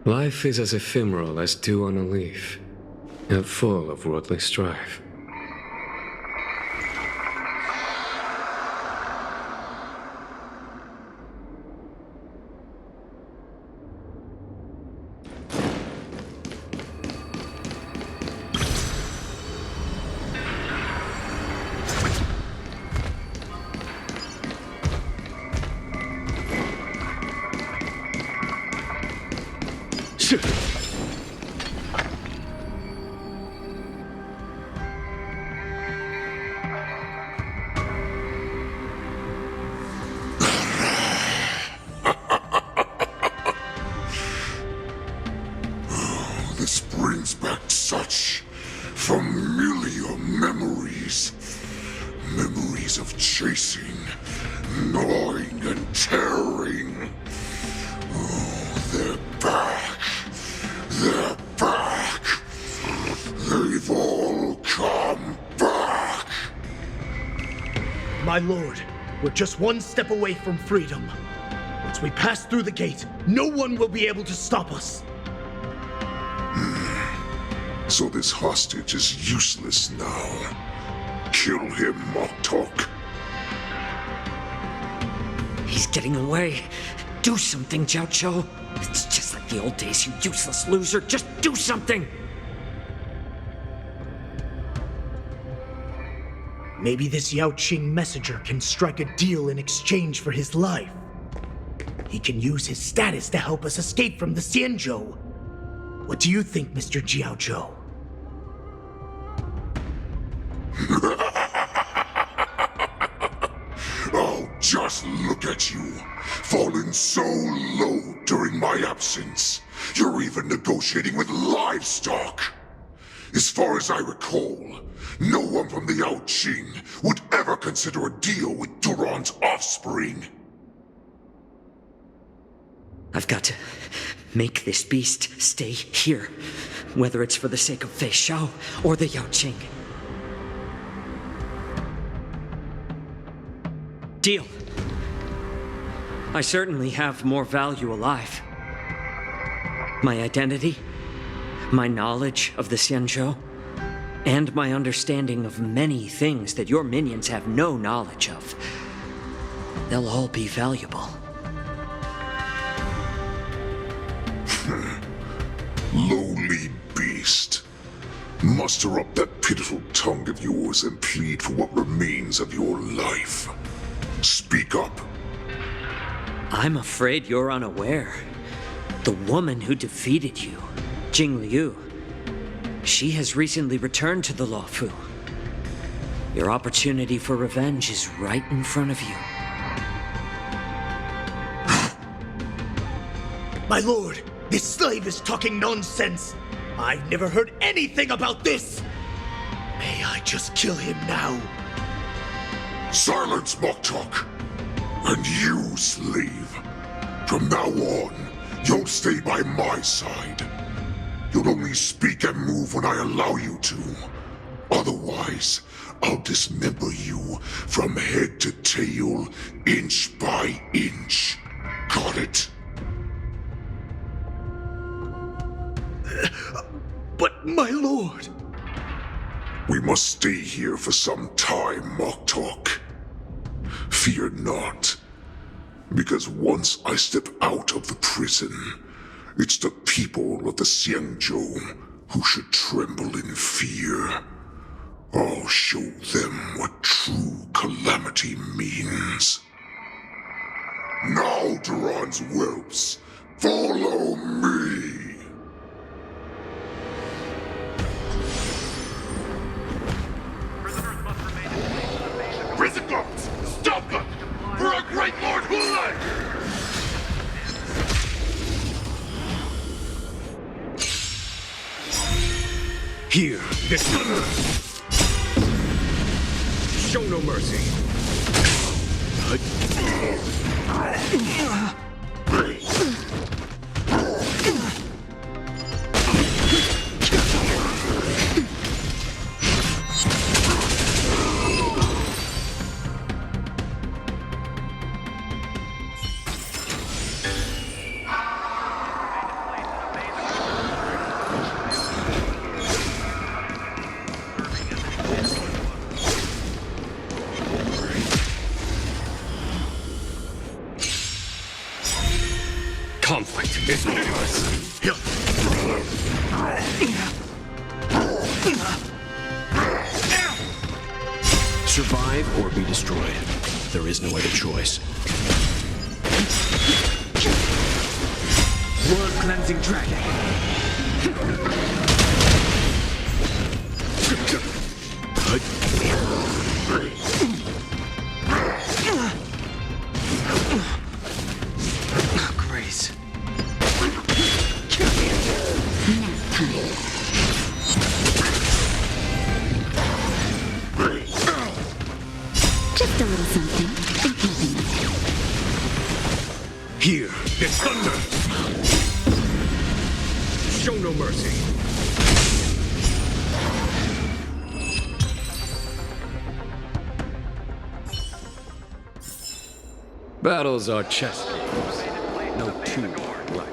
Life is as ephemeral as dew on a leaf, yet full of worldly strife. chasing, gnawing, and tearing. Oh, they're back. They're back. They've all come back. My lord, we're just one step away from freedom. Once we pass through the gate, no one will be able to stop us. So this hostage is useless now. Kill him, Moktok. He's getting away. Do something, Jiao. It's just like the old days, you useless loser. Just do something! Maybe this Yao Qing messenger can strike a deal in exchange for his life. He can use his status to help us escape from the Xianzhou. What do you think, Mr. Jiao? Oh, just look at you, fallen so low during my absence. You're even negotiating with livestock. As far as I recall, no one from the Yao Qing would ever consider a deal with Duran's offspring. I've got to make this beast stay here, whether it's for the sake of Fei Shao or the Yao Qing. Deal. I certainly have more value alive. My identity, my knowledge of the Xianzhou, and my understanding of many things that your minions have no knowledge of. They'll all be valuable. Lowly beast. Muster up that pitiful tongue of yours and plead for what remains of your life. Speak up. I'm afraid you're unaware. The woman who defeated you, Jing Liu, she has recently returned to the Luofu. Your opportunity for revenge is right in front of you. My lord, this slave is talking nonsense. I've never heard anything about this. May I just kill him now? Silence, Moktok! And you, slave. From now on, you'll stay by my side. You'll only speak and move when I allow you to. Otherwise, I'll dismember you from head to tail, inch by inch. Got it? But my lord... We must stay here for some time, Moktok. Fear not, because once I step out of the prison, it's the people of the Xianzhou who should tremble in fear. I'll show them what true calamity means. Now, Duran's whelps, follow me! Prison guards! Stop them! For our great Lord Hulai! Here, this show no mercy. Conflict is meaningless. Survive or be destroyed. There is no other choice. Blood-cleansing dragon. Grace. Just Just a little something. Think nothing of it. Here, it's thunder! Show no mercy. Battles are chess games. No two are alike.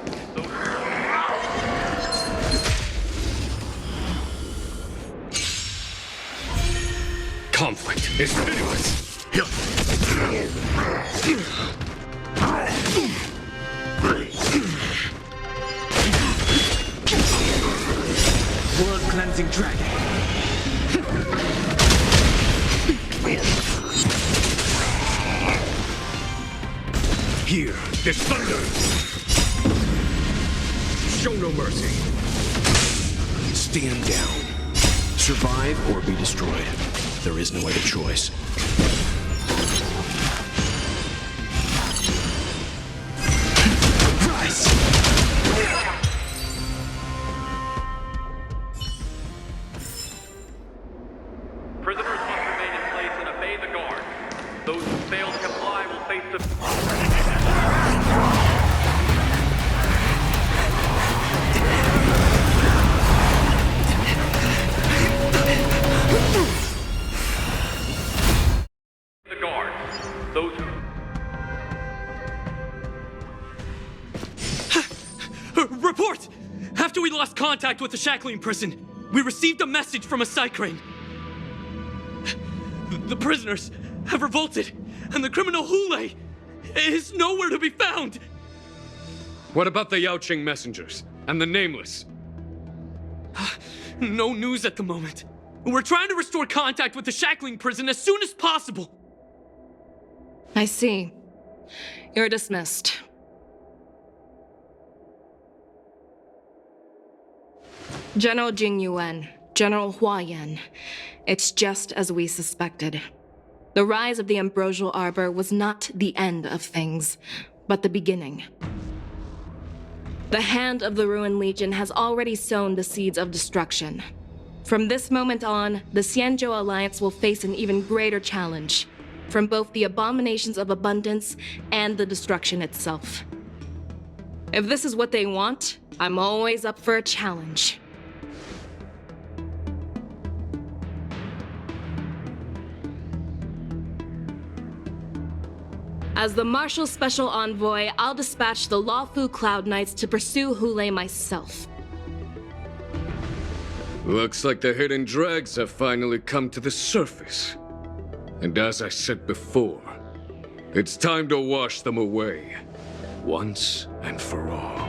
Conflict is pitiless. World-cleansing dragon. Here, there's thunder! Show no mercy. Stand down. Survive or be destroyed. There is no other choice. Rise! Prisoners must remain in place and obey the guard. Those who fail to comply will face the... The guard. Those who... Report! After we lost contact with the Shackling prison, we received a message from a Psycrane. The prisoners have revolted, and the criminal Hule is nowhere to be found! What about the Yaoqing messengers and the Nameless? No news at the moment. We're trying to restore contact with the Shackling prison as soon as possible. I see. You're dismissed. General Jing Yuan, General Hua Yan. It's just as we suspected. The rise of the Ambrosial Arbor was not the end of things, but the beginning. The hand of the Ruined Legion has already sown the seeds of destruction. From this moment on, the Xianzhou Alliance will face an even greater challenge, from both the abominations of abundance and the destruction itself. If this is what they want, I'm always up for a challenge. As the Marshal Special Envoy, I'll dispatch the Lawfu Cloud Knights to pursue Hule myself. Looks like the hidden dregs have finally come to the surface. And as I said before, it's time to wash them away, once and for all.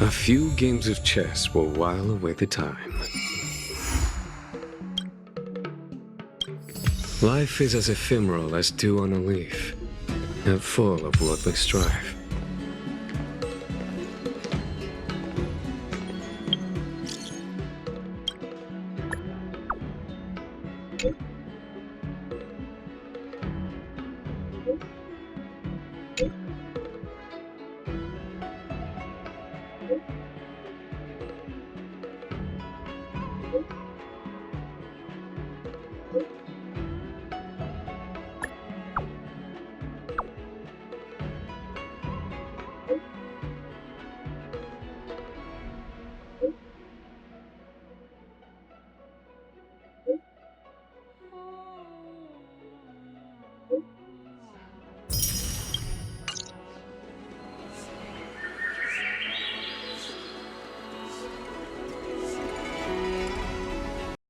A few games of chess will while away the time. Life is as ephemeral as dew on a leaf, and full of worldly strife.